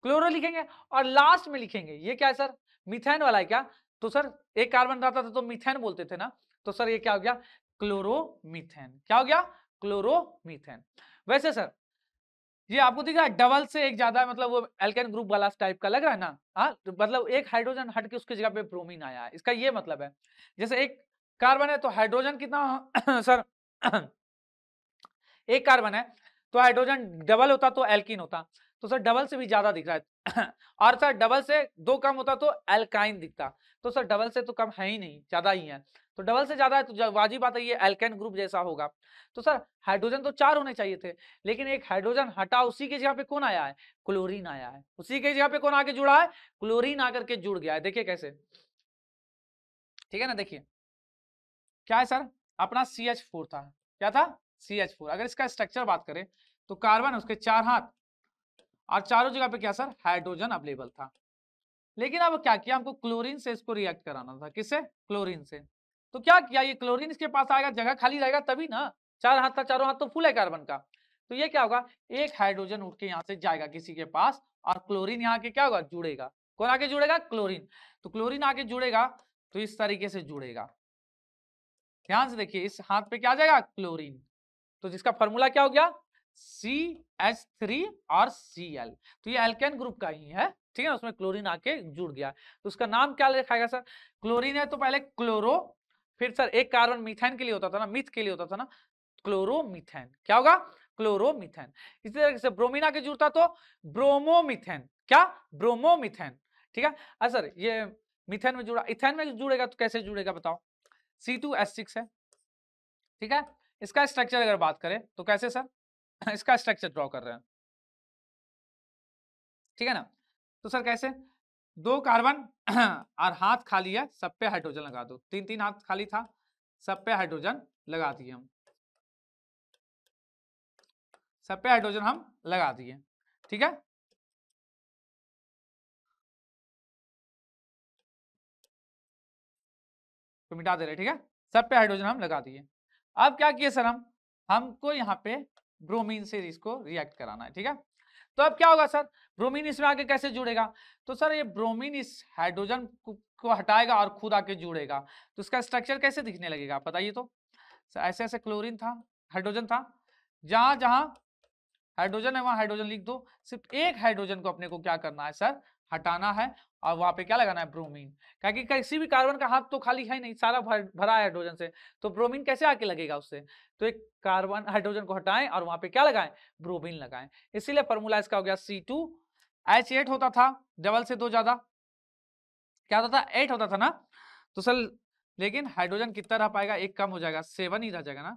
क्लोरो लिखेंगे, और लास्ट में लिखेंगे ये क्या है सर? मीथेन वाला है क्या? तो सर एक कार्बन रहता था तो मीथेन बोलते थे ना, तो सर ये क्या हो गया? क्लोरोमीथेन। क्या हो गया? क्लोरोमीथेन। वैसे सर ये आपको दिख रहा है डबल से एक ज्यादा, मतलब वो एल्केन ग्रुप वाला टाइप का लग रहा है ना, हाँ, तो मतलब एक हाइड्रोजन हट के उसकी जगह पे ब्रोमीन आया है, इसका ये मतलब है। जैसे एक कार्बन है तो हाइड्रोजन कितना सर एक कार्बन है तो हाइड्रोजन डबल होता तो एल्कीन होता, तो सर डबल से भी ज्यादा दिख रहा है। और सर डबल से दो कम होता तो एल्काइन दिखता, तो सर डबल से तो कम है ही नहीं, ज्यादा ही है, तो डबल से ज्यादा है तो वाजिब बात है ये एल्केन ग्रुप जैसा होगा। तो सर हाइड्रोजन तो 4 होने चाहिए थे, लेकिन एक हाइड्रोजन हटा, उसी के जगह पे कौन आया है? क्लोरीन आया है। उसी के जगह पे कौन आके जुड़ा है? क्लोरीन आकर के जुड़ गया है। देखिए कैसे, ठीक है ना, देखिए क्या है सर, अपना CH4 था। क्या था? CH4। अगर इसका स्ट्रक्चर बात करें तो कार्बन उसके 4 हाथ, और चारों जगह पे क्या सर? हाइड्रोजन अवेलेबल था। लेकिन अब क्या किया, हमको क्लोरीन से इसको रिएक्ट कराना था। किससे? क्लोरीन से। तो क्या किया, ये क्लोरीन इसके पास आएगा, जगह खाली रहेगा तभी ना, 4 हाथ था, चारों हाथ तो फुल है कार्बन का, तो ये क्या होगा, एक हाइड्रोजन उठ के यहाँ से जाएगा किसी के पास, और क्लोरीन यहाँ के क्या होगा? जुड़ेगा। कौन आके जुड़ेगा? क्लोरीन। तो क्लोरीन आके जुड़ेगा तो इस तरीके से जुड़ेगा। ध्यान से देखिए, इस हाथ पे क्या आ जाएगा? क्लोरीन। तो जिसका फॉर्मूला क्या हो गया? CH3 और Cl। तो ये एल्केन ग्रुप का ही है, ठीक है, उसमें क्लोरीन आके जुड़ गया, तो उसका नाम क्या लिखाएगा सर? क्लोरीन है तो पहले क्लोरो, फिर सर एक कार्बन मीथेन के लिए होता था ना, मिथ के लिए होता था ना, क्लोरोमीथेन। क्या होगा? क्लोरोमीथेन। इसी तरह से ब्रोमीन आके जुड़ता तो ब्रोमोमीथेन। क्या? ब्रोमोमीथेन। ठीक है। सर ये मीथेन में जुड़ा, इथेन में जुड़ेगा तो कैसे जुड़ेगा बताओ? C2H6 है, ठीक है। इसका स्ट्रक्चर अगर बात करें तो कैसे सर? इसका स्ट्रक्चर ड्रॉ कर रहे हैं, ठीक है ना। तो सर कैसे? 2 कार्बन और हाथ खाली है, सब पे हाइड्रोजन लगा दो। 3-3 हाथ खाली था, सब पे हाइड्रोजन लगा दिए हम, सब पे हाइड्रोजन हम लगा दिए, ठीक है। तो मिटा दे रहे, ठीक है, सब पे हाइड्रोजन हम लगा दिए। अब क्या किए सर, हमको यहाँ पे ब्रोमीन से इसको रिएक्ट कराना है, ठीक है। तो अब क्या होगा सर, ब्रोमीन इसमें आके कैसे जुड़ेगा? तो सर ये ब्रोमीन इस हाइड्रोजन को हटाएगा और खुद आके जुड़ेगा, तो इसका स्ट्रक्चर कैसे दिखने लगेगा बताइए तो? ऐसे ऐसे क्लोरीन था, हाइड्रोजन था, जहां जहां हाइड्रोजन है वहां हाइड्रोजन लिख दो, सिर्फ एक हाइड्रोजन को अपने को क्या करना है सर? हटाना है, और वहां पे क्या लगाना है? ब्रोमीन। क्योंकि किसी भी कार्बन का हाथ तो खाली है नहीं, सारा भरा है हाइड्रोजन से, तो ब्रोमीन कैसे आके लगेगा उससे? तो एक कार्बन हाइड्रोजन को हटाएं और वहां पे क्या लगाएं? ब्रोमीन लगाएं। इसीलिए फॉर्मूला इसका हो गया C2H8 होता था, डबल से 2 ज्यादा क्या होता था? 8 होता था ना। तो सर लेकिन हाइड्रोजन कितना रह पाएगा? एक कम हो जाएगा, 7 ही रह जाएगा ना।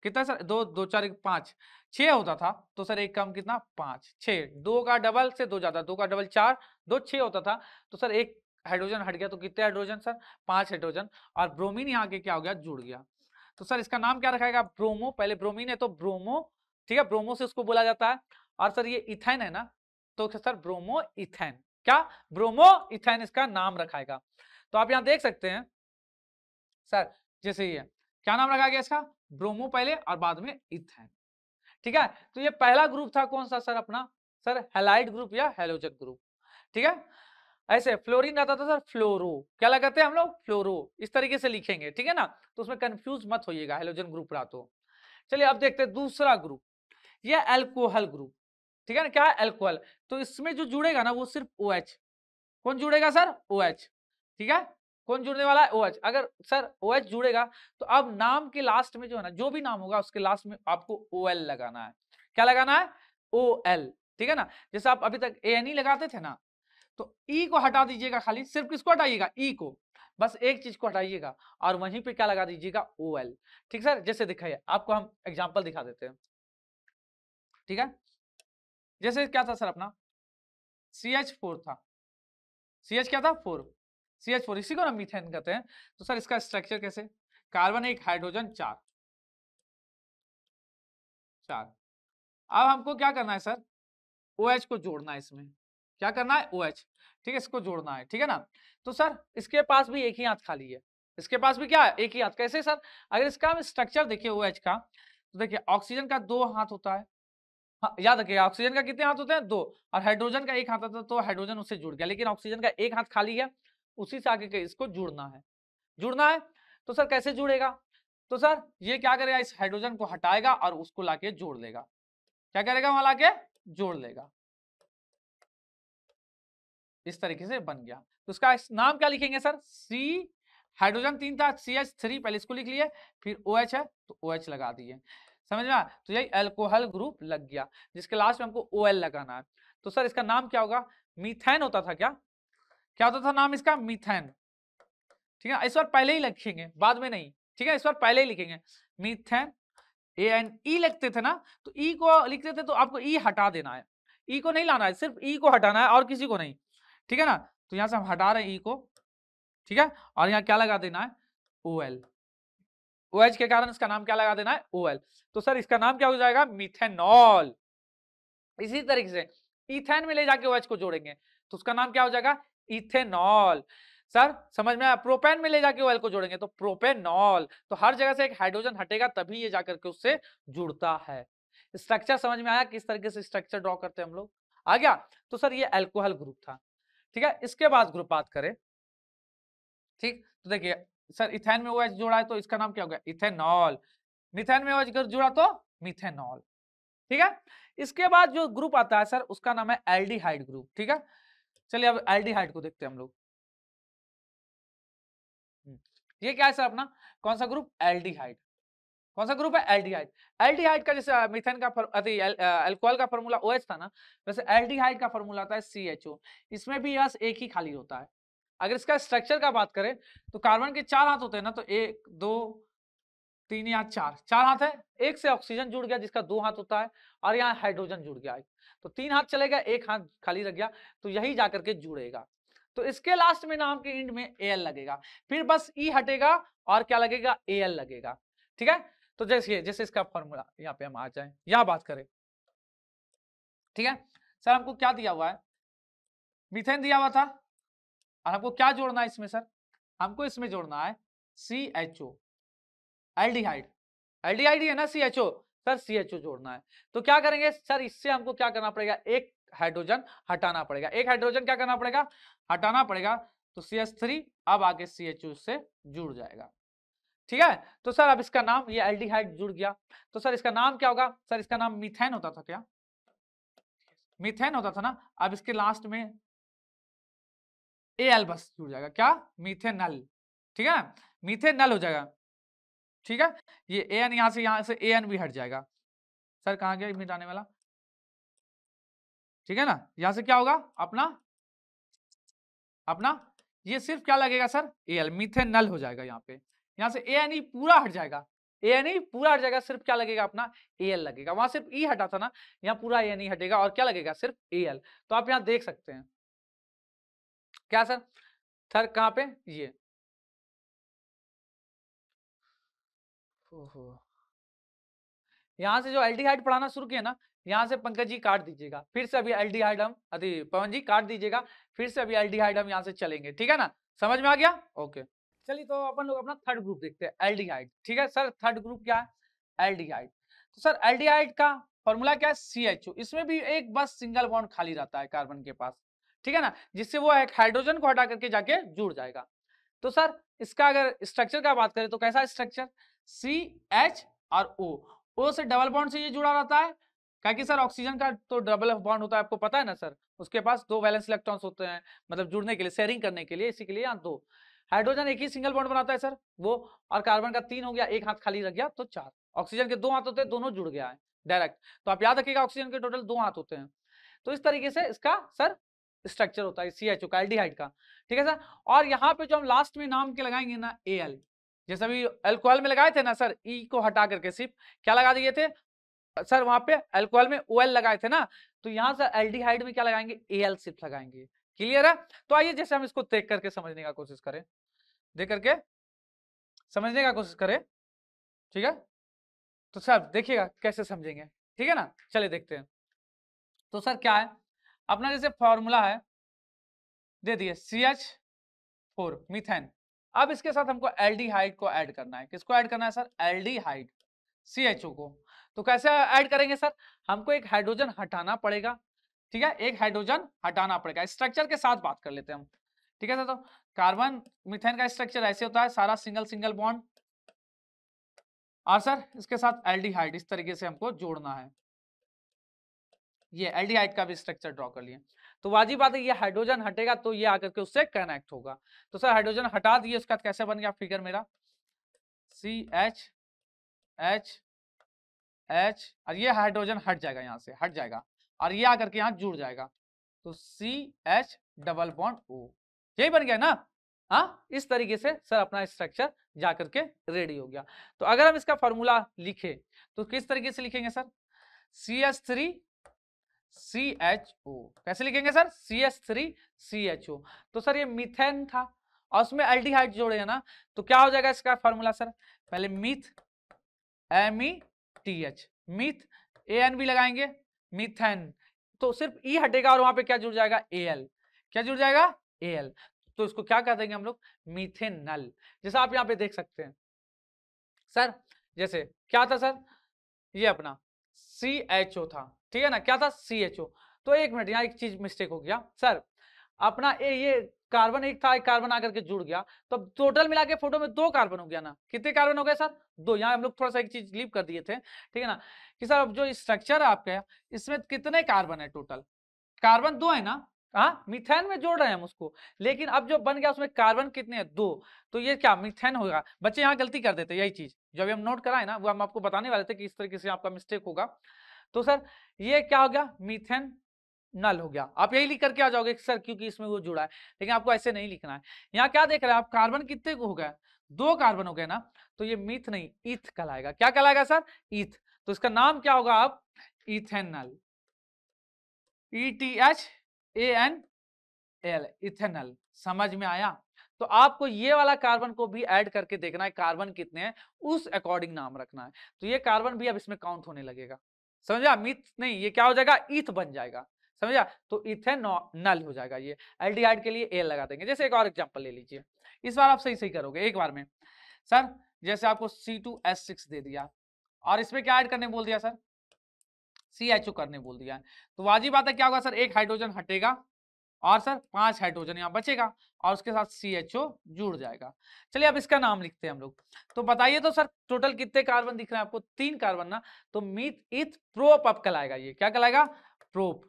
कितना सर? 2 2 4 5 6 होता था, तो सर एक कम कितना? 5 6, 2 का डबल से 2 ज्यादा, 2 का डबल 4, 2 6 होता था, तो सर एक हाइड्रोजन हट गया, तो कितने हाइड्रोजन सर? 5 हाइड्रोजन, और ब्रोमीन यहाँ के क्या हो गया? जुड़ गया। तो सर इसका नाम क्या रखाएगा? ब्रोमो। पहले ब्रोमीन है तो ब्रोमो, ठीक है, ब्रोमो से उसको बोला जाता है। और सर ये इथेन है ना, तो सर ब्रोमो इथेन। क्या? ब्रोमो इथेन इसका नाम रखाएगा। तो आप यहाँ देख सकते हैं सर, जैसे ये क्या नाम रखा गया इसका? ब्रोमो पहले और बाद में इथेन, ठीक है। तो ये पहला ग्रुप था कौन सा सर? अपना सर हैलाइड ग्रुप या हैलोजन ग्रुप, ठीक है। ऐसे फ्लोरीन आता था सर फ्लोरो। क्या लगाते हैं हम लोग? फ्लोरो। इस तरीके से लिखेंगे, ठीक है ना, तो उसमें कंफ्यूज मत होइएगा, हैलोजन ग्रुप रहा तो। चलिए अब देखते हैं दूसरा ग्रुप, ये अल्कोहल ग्रुप, ठीक है ना। क्या है? अल्कोहल। तो इसमें जो जुड़ेगा ना वो सिर्फ OH। कौन जुड़ेगा सर? OH, ठीक है। कौन जुड़ने वाला है? OH। अगर सर OH जुड़ेगा तो अब नाम के लास्ट में जो है ना, जो भी नाम होगा उसके लास्ट में आपको OL लगाना है। क्या लगाना है? OL, ठीक है ना। जैसे आप अभी तक ANE लगाते थे ना, तो E को हटा दीजिएगा, खाली सिर्फ किसको हटाइएगा, E को, बस एक चीज को हटाइएगा और वहीं पे क्या लगा दीजिएगा, OL। ठीक सर, जैसे दिखाइए, आपको हम एग्जांपल दिखा देते हैं, ठीक है। जैसे क्या था सर अपना, CH4 था, CH क्या था, 4, CH4, इसी को ना मीथेन कहते हैं। तो सर इसका स्ट्रक्चर कैसे, कार्बन एक, हाइड्रोजन 4, अब हमको क्या करना है सर, OH को जोड़ना है इसमें, क्या करना है, OH, ठीक है, इसको जोड़ना है, ठीक है ना। तो सर इसके पास भी एक ही हाथ खाली है, इसके पास भी क्या है, एक ही हाथ। कैसे सर, अगर इसका हम स्ट्रक्चर देखिए OH का, तो देखिए ऑक्सीजन का 2 हाथ होता है, हाँ, याद रखिए ऑक्सीजन का कितने हाथ होते हैं, 2, और हाइड्रोजन का एक हाथ होता है, तो हाइड्रोजन उससे जुड़ गया, लेकिन ऑक्सीजन का एक हाथ खाली है, उसी से आगे के इसको जुड़ना है, जुड़ना है। तो सर कैसे जुड़ेगा, तो सर ये क्या करेगा, इस हाइड्रोजन को हटाएगा और उसको लाके जोड़ लेगा, क्या करेगा, वहां लाके जोड़ लेगा, इस तरीके से बन गया। तो उसका नाम क्या लिखेंगे सर, सी, हाइड्रोजन 3 था, CH3 पहले इसको लिख लिए, फिर OH है तो OH लगा दिए, समझ में आया। तो यही अल्कोहल ग्रुप लग गया, जिसके लास्ट में हमको OL लगाना है। तो सर इसका नाम क्या होगा, मीथेन होता था, क्या क्या होता था नाम इसका, मीथेन, ठीक है। इस बार पहले ही लिखेंगे, बाद में नहीं, ठीक है, इस बार पहले ही लिखेंगे मीथेन, ANE लिखते थे ना, तो E को लिखते थे, तो आपको E हटा देना है, E को नहीं लाना है, सिर्फ E को हटाना है और किसी को नहीं, ठीक है ना। तो यहां से हम हटा रहे हैं E को, ठीक है, और यहाँ क्या लगा देना है, OL, OH के कारण इसका नाम क्या लगा देना है, OL। तो सर इसका नाम क्या हो जाएगा, मिथेनॉल। इसी तरीके से इथेन में ले जाके OH को जोड़ेंगे, तो उसका नाम क्या हो जाएगा, इथेनॉल। सर समझ में आया, प्रोपेन में ले जाके OL को जोड़ेंगे तो प्रोपेनॉल। तो हर जगह से एक हाइड्रोजन हटेगा तभी ये जाकर के उससे जुड़ता है। स्ट्रक्चर समझ में आया, किस तरीके से स्ट्रक्चर ड्रॉ करते हैं हम लोग, आ गया। तो सर ये अल्कोहल ग्रुप था, ठीक है। इसके बाद ग्रुप बात करें, ठीक, तो देखिए सर इथेन में OH जोड़ा है तो इसका नाम क्या हो गया, इथेनॉल। मिथेन में OH जुड़ा तो मिथेनॉल, ठीक है। इसके बाद जो ग्रुप आता है सर उसका नाम है एल्डिहाइड ग्रुप, ठीक है। चलिए अब एल्डिहाइड को देखते हैं हम लोग। ये क्या है सर अपना, कौन सा ग्रुप, एल्डिहाइड, कौन सा ग्रुप है, एल्डिहाइड। एल्डिहाइड का जैसे मीथेन का अल्कोहल का फॉर्मूला OH था ना, वैसे एल्डिहाइड का फॉर्मूला आता है CHO। इसमें भी बस एक ही खाली होता है। अगर इसका स्ट्रक्चर का बात करें तो कार्बन के 4 हाथ होते हैं ना, तो 1 2 3 या 4, 4 हाथ है, एक से ऑक्सीजन जुड़ गया जिसका 2 हाथ होता है, और यहाँ हाइड्रोजन जुड़ गया, तो 3 हाथ चलेगा, एक हाथ खाली रह गया, तो यही जाकर के जुड़ेगा। तो इसके लास्ट में नाम के एंड में AL लगेगा, फिर बस E हटेगा और क्या लगेगा, AL लगेगा, ठीक है। तो जैसे जैसे इसका फॉर्मूला यहाँ पे हम आ जाए, यहाँ बात करें, ठीक है। सर हमको क्या दिया हुआ है, मीथेन दिया हुआ था, और हमको क्या जोड़ना है इसमें सर, हमको इसमें जोड़ना है CHO, एल्डिहाइड, एल्डिहाइड है ना CHO, सर CHO जोड़ना है। तो क्या करेंगे सर, इससे हमको क्या करना पड़ेगा, एक हाइड्रोजन हटाना पड़ेगा, एक हाइड्रोजन क्या करना पड़ेगा, हटाना पड़ेगा। तो CH3 अब आगे CHO से जुड़ जाएगा, ठीक है। तो सर अब इसका नाम, ये एल्डिहाइड जुड़ गया, तो सर इसका नाम क्या होगा, सर इसका नाम मीथेन होता था, क्या मीथेन होता था ना, अब इसके लास्ट में AL बस जुड़ जाएगा, क्या मीथेनल, ठीक है, मीथेनल हो जाएगा, ठीक है। ये AN यहाँ से AN भी हट जाएगा, सर कहाँ गया मिटाने वाला, ठीक है ना। यहां से क्या होगा अपना अपना ये सिर्फ क्या लगेगा सर, AL, मीथेनल हो जाएगा, यहाँ पे यहाँ से ANE पूरा हट जाएगा, ANE पूरा हट जाएगा, सिर्फ क्या लगेगा अपना AL लगेगा। वहां सिर्फ E हटा था ना, यहाँ पूरा ANE हटेगा और क्या लगेगा, सिर्फ AL। तो आप यहाँ देख सकते हैं, क्या सर, सर कहाँ पे, ये यहाँ से जो एल्डिहाइड पढ़ाना शुरू किया ना, यहाँ से पंकज जी काट दीजिएगा, फिर से अभी एल्डिहाइड हम, अरे पवन जी काट दीजिएगा, फिर से अभी एल्डिहाइड हम यहाँ से चलेंगे, ठीक है ना, समझ में आ गया, ओके। चलिए तो अपन लोग अपना थर्ड ग्रुप देखते हैं, एल्डिहाइड, ठीक है। सर थर्ड ग्रुप क्या है, एल्डिहाइड। तो सर एल्डिहाइड का फॉर्मूला क्या है, CHO। इसमें भी एक बस सिंगल बॉन्ड खाली रहता है कार्बन के पास, ठीक है ना, जिससे वो एक हाइड्रोजन को हटा करके जाके जुड़ जाएगा। तो सर इसका अगर स्ट्रक्चर का बात करें तो कैसा स्ट्रक्चर, CH और O से डबल बॉन्ड से ये जुड़ा रहता है, क्या कि सर ऑक्सीजन का तो डबल बॉन्ड होता है, आपको पता है ना सर, उसके पास 2 वैलेंस इलेक्ट्रॉन्स होते हैं, मतलब जुड़ने के लिए, शेयरिंग करने के लिए, इसी के लिए यहाँ 2। हाइड्रोजन एक ही सिंगल बॉन्ड बनाता है सर वो, और कार्बन का 3 हो गया, एक हाथ खाली रह गया तो 4। ऑक्सीजन के 2 हाथ होते हैं, दोनों जुड़ गया है, डायरेक्ट। तो आप याद रखिएगा ऑक्सीजन के टोटल 2 हाथ होते हैं। तो इस तरीके से इसका सर स्ट्रक्चर होता है CHO का, एल्डिहाइड का, ठीक है सर। और यहाँ पे जो हम लास्ट में नाम के लगाएंगे ना Al, जैसे अभी अल्कोहल में लगाए थे ना सर, E को हटा करके सिर्फ क्या लगा दिए थे सर, वहां पे अल्कोहल में OL लगाए थे ना, तो यहाँ सर एल्डिहाइड में क्या लगाएंगे, Al सिर्फ लगाएंगे। क्लियर है? तो आइए जैसे हम इसको देख करके समझने का कोशिश करें, देख करके समझने का कोशिश करें, ठीक है। तो सर देखिएगा कैसे समझेंगे, ठीक है ना, चलिए देखते हैं। तो सर क्या है अपना, जैसे फॉर्मूला है दे दिए CH4 मीथेन। अब इसके साथ हमको एल्डिहाइड को ऐड करना है। किसको ऐड करना है सर? एल्डिहाइड, CHO को। तो कैसे ऐड करेंगे सर? हमको एक हाइड्रोजन हटाना पड़ेगा, ठीक है, एक हाइड्रोजन हटाना पड़ेगा। स्ट्रक्चर के साथ बात कर लेते हैं हम, ठीक है सर। तो कार्बन मीथेन का स्ट्रक्चर ऐसे होता है, सारा सिंगल सिंगल बॉन्ड, और सर इसके साथ एल्डिहाइड इस तरीके से हमको जोड़ना है। ये एल्डिहाइड का भी स्ट्रक्चर ड्रॉ कर लिए। तो वाजिब बात है, ये हाइड्रोजन हटेगा तो ये आकर के उससे कनेक्ट होगा। तो सर हाइड्रोजन हटा दिए, उसका कैसे बन गया फिगर मेरा, CH H H, और ये हाइड्रोजन हट जाएगा, यहाँ से हट जाएगा और ये आकर के यहाँ जुड़ जाएगा, तो CH डबल बॉन्ड O, यही बन गया ना। हाँ, इस तरीके से सर अपना स्ट्रक्चर जाकर के रेडी हो गया। तो अगर हम इसका फॉर्मूला लिखे तो किस तरीके से लिखेंगे सर? CH3 CHO, कैसे लिखेंगे सर? CH3 CHO। तो सर ये मीथेन था और उसमें एल्डिहाइड जोड़े है ना, तो क्या हो जाएगा इसका फॉर्मूला सर? पहले मीथ METH, मीथ AN भी लगाएंगे, मीथेन, तो सिर्फ E हटेगा और वहां पे क्या जुड़ जाएगा? Al, क्या जुड़ जाएगा? Al। तो इसको क्या कह देंगे हम लोग? मीथेनल। जैसा आप यहाँ पे देख सकते हैं सर, जैसे क्या था सर, ये अपना CHO था, ठीक है ना, क्या था? CHO। तो एक मिनट, यहाँ एक चीज मिस्टेक हो गया सर, अपना ये कार्बन एक था, एक कार्बन आकर के जुड़ गया, तो टोटल मिला के फोटो में 2 कार्बन हो गया ना। कितने कार्बन हो गए सर? 2। यहाँ हम लोग थोड़ा सा एक चीज लीव कर दिए थे, ठीक है ना, कि सर अब जो स्ट्रक्चर है आपका, इसमें कितने कार्बन है टोटल? कार्बन 2 है ना। हाँ, मीथेन में जोड़ रहे हैं हम उसको, लेकिन अब जो बन गया उसमें कार्बन कितने हैं? 2। तो ये क्या मीथेन होगा? बच्चे यहाँ गलती कर देते, यही चीज जो अभी हम नोट कराए ना, वो हम आपको बताने वाले थे कि इस तरीके से आपका मिस्टेक होगा। तो सर ये क्या हो गया? मीथेन नल हो गया। आप यही लिख करके आ जाओगे सर क्योंकि इसमें वो जुड़ा है, लेकिन आपको ऐसे नहीं लिखना है। यहाँ क्या देख रहे हैं आप? कार्बन कितने को हो गया? 2 कार्बन हो गए ना, तो ये मीथ नहीं ईथ कहलाएगा। क्या कहलाएगा सर? ईथ। तो इसका नाम क्या होगा? आप इथेनल, ETHANL, इथेनल। समझ में आया? तो आपको ये वाला कार्बन को भी ऐड करके देखना है, कार्बन कितने हैं उस अकॉर्डिंग नाम रखना है। तो ये कार्बन भी अब इसमें काउंट होने लगेगा, समझा? मीथ नहीं, ये क्या हो जाएगा? ईथ बन जाएगा, समझा? तो इथेनॉल हो जाएगा। ये एल्डिहाइड के लिए एल लगा देंगे। जैसे एक और एग्जांपल ले लीजिए, इस बार आप सही सही करोगे एक बार में। सर जैसे आपको C2H6 दे दिया और इसमें क्या ऐड करने बोल दिया सर? CHO करने बोल दिया है, तो वाजिब बात है क्या होगा सर? एक हाइड्रोजन हटेगा और सर 5 हाइड्रोजन यहाँ बचेगा और उसके साथ CHO जुड़ जाएगा। चलिए अब इसका नाम लिखते हैं हम लोग। तो बताइए तो सर टोटल कितने कार्बन दिख रहे हैं आपको? 3 कार्बन ना, तो मीथ ईथ प्रोप अब कहलाएगा। ये क्या कहलाएगा? Prop,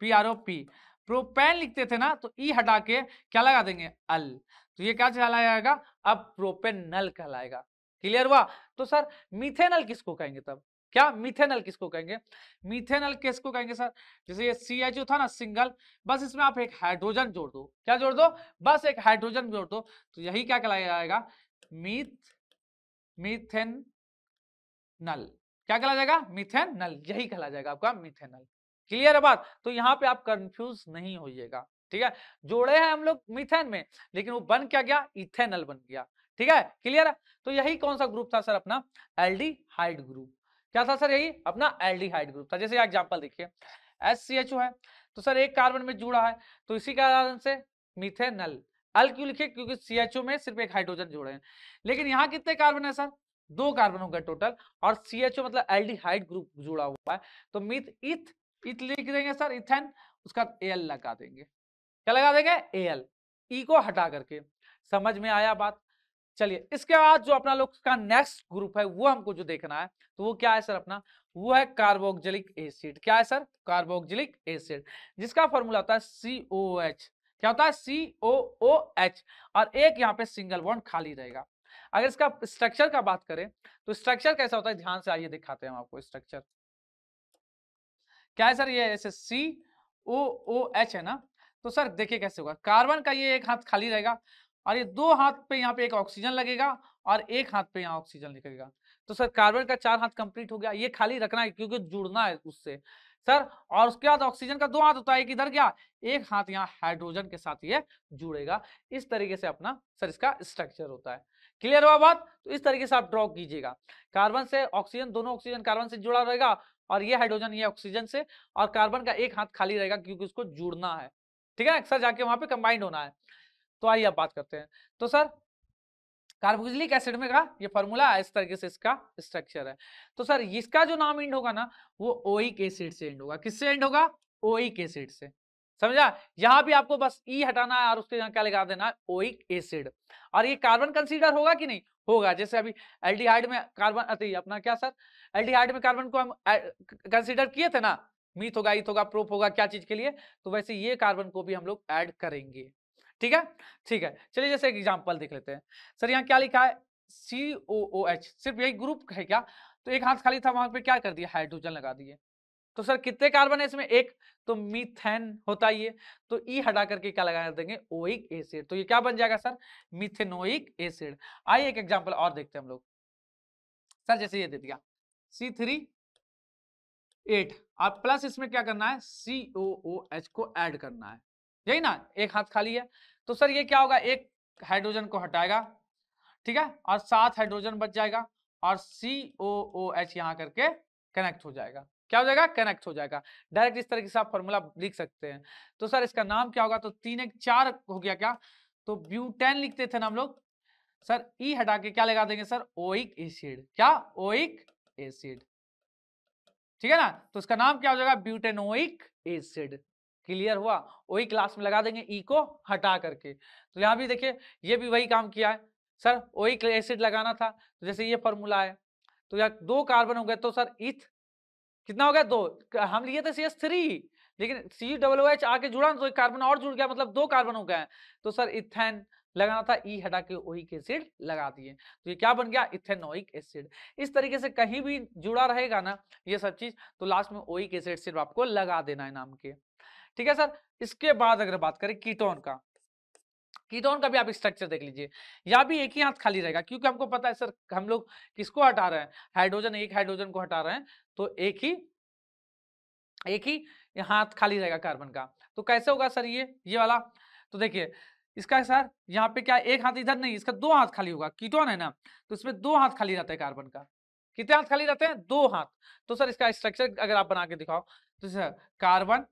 PROP। प्रोपेन लिखते थे ना, तो ई हटा के क्या लगा देंगे? अल, तो ये क्या कहलाएगा? अब प्रोपेनल कहलाएगा। क्लियर हुआ? तो सर मीथेनल किसको कहेंगे तब? क्या मीथेनल किसको कहेंगे? मीथेनल किसको कहेंगे सर? जैसे ये CHO था ना सिंगल, बस इसमें आप एक हाइड्रोजन जोड़ दो। क्या जोड़ दो? बस एक हाइड्रोजन जोड़ दो, तो यही क्या कहलाया जाएगा? मीथेनल। क्या कहला जाएगा? मीथेनल, यही कहला जाएगा आपका मीथेनल। क्लियर है बात? तो यहाँ पे आप कंफ्यूज नहीं होइएगा, ठीक है। जोड़े हैं हम लोग मीथेन में, लेकिन वो बन क्या गया? इथेनल बन गया, ठीक है। क्लियर है? तो यही कौन सा ग्रुप था सर? अपना एल्डिहाइड ग्रुप। क्या था सर? यही अपना एल्डिहाइड ग्रुप था। जैसे एग्जांपल देखिए, SCHO है, तो सर एक कार्बन में जुड़ा है, तो इसी कारण से मीथेनल। अल क्यों लिखे? क्योंकि CHO में सिर्फ एक हाइड्रोजन जोड़े हैं, लेकिन यहाँ कितने कार्बन है सर? 2 कार्बन हो गए टोटल, और CHO मतलब एल्डिहाइड ग्रुप जुड़ा हुआ है, तो मीथ ईथ, ईथ लिख देंगे सर, इथेन, उसका Al लगा देंगे। क्या लगा देंगे? Al, E को हटा करके। समझ में आया बात? चलिए इसके बाद जो अपना लोग का नेक्स्ट ग्रुप है वो हमको जो देखना है, तो वो क्या है सर? अपना वो है कार्बोक्सिलिक एसिड। क्या है सर? कार्बोक्सिलिक एसिड, जिसका फॉर्मूला होता है COOH। क्या होता है? COOH, और एक यहाँ पे सिंगल बॉन्ड खाली रहेगा। अगर इसका स्ट्रक्चर का बात करें तो स्ट्रक्चर कैसा होता है, ध्यान से आइए दिखाते हैं हम आपको स्ट्रक्चर। क्या है सर, ये ऐसे COOH है ना। तो सर देखिए कैसे होगा, कार्बन का ये एक हाथ खाली रहेगा और ये दो हाथ पे यहाँ पे एक ऑक्सीजन लगेगा और एक हाथ पे यहाँ ऑक्सीजन लगेगा। तो सर कार्बन का 4 हाथ कंप्लीट हो गया, ये खाली रखना है क्योंकि जुड़ना है उससे सर। और उसके बाद ऑक्सीजन का 2 हाथ होता है, एक इधर गया, एक हाथ यहाँ हाइड्रोजन के साथ ये जुड़ेगा। इस तरीके से अपना सर इसका स्ट्रक्चर होता है। क्लियर हुआ बात? तो इस तरीके से आप ड्रॉ कीजिएगा, कार्बन से ऑक्सीजन, दोनों ऑक्सीजन कार्बन से जुड़ा रहेगा और ये हाइड्रोजन ये ऑक्सीजन से, और कार्बन का एक हाथ खाली रहेगा क्योंकि उसको जुड़ना है। ठीक है, अक्सर जाके वहां पे कंबाइंड होना है। तो आइए अब बात करते हैं। तो सर कार्बोक्सिलिक एसिड में का ये फॉर्मूला इस तरीके से इसका स्ट्रक्चर है। तो सर इसका जो नाम एंड होगा ना वो ओइक एसिड से एंड होगा। किससे एंड होगा? ओइक एसिड से। समझा? यहां भी आपको बस ई हटाना है और उसके यहाँ क्या लगा देना है? Oic acid. और ये कार्बन कंसीडर होगा कि नहीं होगा? जैसे अभी एल्डिहाइड में कार्बन अपना क्या सर, एल्डिहाइड में कार्बन को हम कंसीडर किए थे ना, मीथ होगा, ईथ होगा, प्रोप होगा, क्या चीज के लिए? तो वैसे ये कार्बन को भी हम लोग ऐड करेंगे। ठीक है, ठीक है। चलिए जैसे एक एग्जांपल देख लेते हैं। सर यहाँ क्या लिखा है? COOH, सिर्फ यही ग्रुप है क्या? तो एक हाथ खाली था, वहां पे क्या कर दिया? हाइड्रोजन लगा दिए। तो सर कितने कार्बन है इसमें? एक। तो मीथेन होता है ये, तो ई हटा करके क्या लगा देंगे? Oic acid. तो ये क्या बन जाएगा सर? Methanoic acid. आइए एक एग्जांपल और देखते हैं हम लोग। सर जैसे ये दे दिया C3H, और प्लस इसमें क्या करना है? COOH को ऐड करना है, यही ना, एक हाथ खाली है। तो सर ये क्या होगा? एक हाइड्रोजन को हटाएगा, ठीक है, और 7 हाइड्रोजन बच जाएगा और COOH यहाँ करके कनेक्ट हो जाएगा। क्या हो जाएगा? कनेक्ट हो जाएगा। डायरेक्ट इस तरीके से आप फॉर्मूला लिख सकते हैं। तो सर इसका नाम क्या होगा? तो 3 1 4 हो गया क्या? तो ब्यूटेन लिखते थे ना हम लोग सर, ई हटा के क्या लगा देंगे सर? Oic acid. क्या? Oic acid. ठीक है ना, तो इसका नाम क्या हो जाएगा? Butanoic acid. क्लियर हुआ? ओइक लास्ट में लगा देंगे ई को हटा करके। तो यहाँ भी देखिए ये भी वही काम किया है सर, ओइक एसिड लगाना था। तो जैसे ये फॉर्मूला है, तो यहाँ 2 कार्बन हो गए, तो सर इथ कितना हो गया? 2। हम लिए थे CH3, लेकिन COOH आके जुड़ा तो एक कार्बन और जुड़ गया, मतलब 2 कार्बन हो गए। तो सर इथेन लगाना था, ई हटा के ओइक एसिड लगा दिए, तो ये क्या बन गया? Ethanoic acid. इस तरीके से कहीं भी जुड़ा रहेगा ना ये सब चीज, तो लास्ट में ओइक एसिड सिर्फ आपको लगा देना है नाम के। ठीक है सर। इसके बाद अगर बात करें कीटोन का, कीटोन का भी आप स्ट्रक्चर देख लीजिए। यहाँ भी एक ही हाथ खाली रहेगा क्योंकि हमको पता है सर हम लोग किसको हटा रहे हैं? हाइड्रोजन, एक हाइड्रोजन को हटा रहे हैं, तो एक ही हाथ खाली रहेगा कार्बन का। तो कैसे होगा सर ये वाला? तो देखिए इसका सर यहाँ पे क्या, एक हाथ इधर नहीं, इसका 2 हाथ खाली होगा। कीटोन है ना, तो इसमें 2 हाथ खाली रहता है कार्बन का। कितने हाथ खाली रहते हैं? 2 हाथ। तो सर इसका स्ट्रक्चर अगर आप बना के दिखाओ, तो सर कार्बन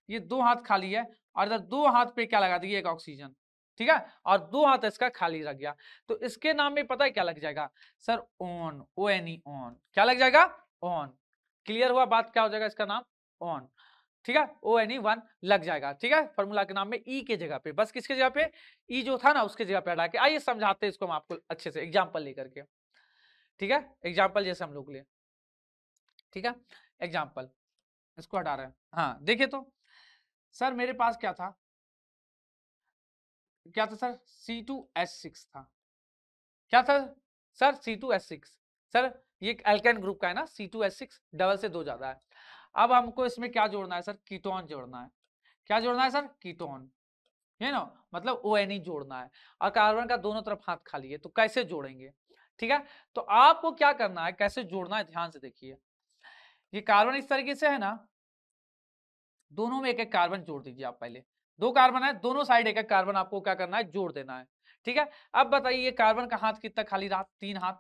ये 2 हाथ खाली है और इधर 2 हाथ पे क्या लगा दिए? एक ऑक्सीजन। ठीक है, और 2 हाथ इसका खाली रह गया। तो इसके नाम में पता है क्या लग जाएगा सर? On, ONE, on. क्या लग जाएगा? ऑन। क्लियर हुआ बात? क्या हो जाएगा इसका नाम? ऑन। ठीक है, ONE1 लग जाएगा। ठीक है, फॉर्मूला के नाम में ई के जगह पे, बस किसके जगह पे? ई जो था ना उसके जगह पे हटा के। आइए समझाते हैं इसको हम आपको अच्छे से एग्जांपल लेकर के। ठीक है, एग्जांपल जैसे हम लोग ले, ठीक है, एग्जांपल इसको हटा रहे हैं। हाँ देखिए, तो सर मेरे पास क्या था सर? C2H6 था। क्या था सर? C2H6। सर ये एल्केन ग्रुप का है ना, C2H6, डबल से 2 ज्यादा है। अब हमको इसमें क्या जोड़ना है सर? कीटोन जोड़ना है। क्या जोड़ना है सर? कीटोन, है ना, मतलब ONE जोड़ना है। और कार्बन का दोनों तरफ हाथ खाली है, तो कैसे जोड़ेंगे? ठीक है, तो आपको क्या करना है, कैसे जोड़ना है, ध्यान से देखिए। ये कार्बन इस तरीके से है ना, दोनों में एक एक कार्बन जोड़ दीजिए आप। पहले 2 कार्बन है, दोनों साइड एक एक कार्बन आपको क्या करना है? जोड़ देना है। ठीक है, अब बताइए ये कार्बन का हाथ कितना खाली रहा? 3 हाथ।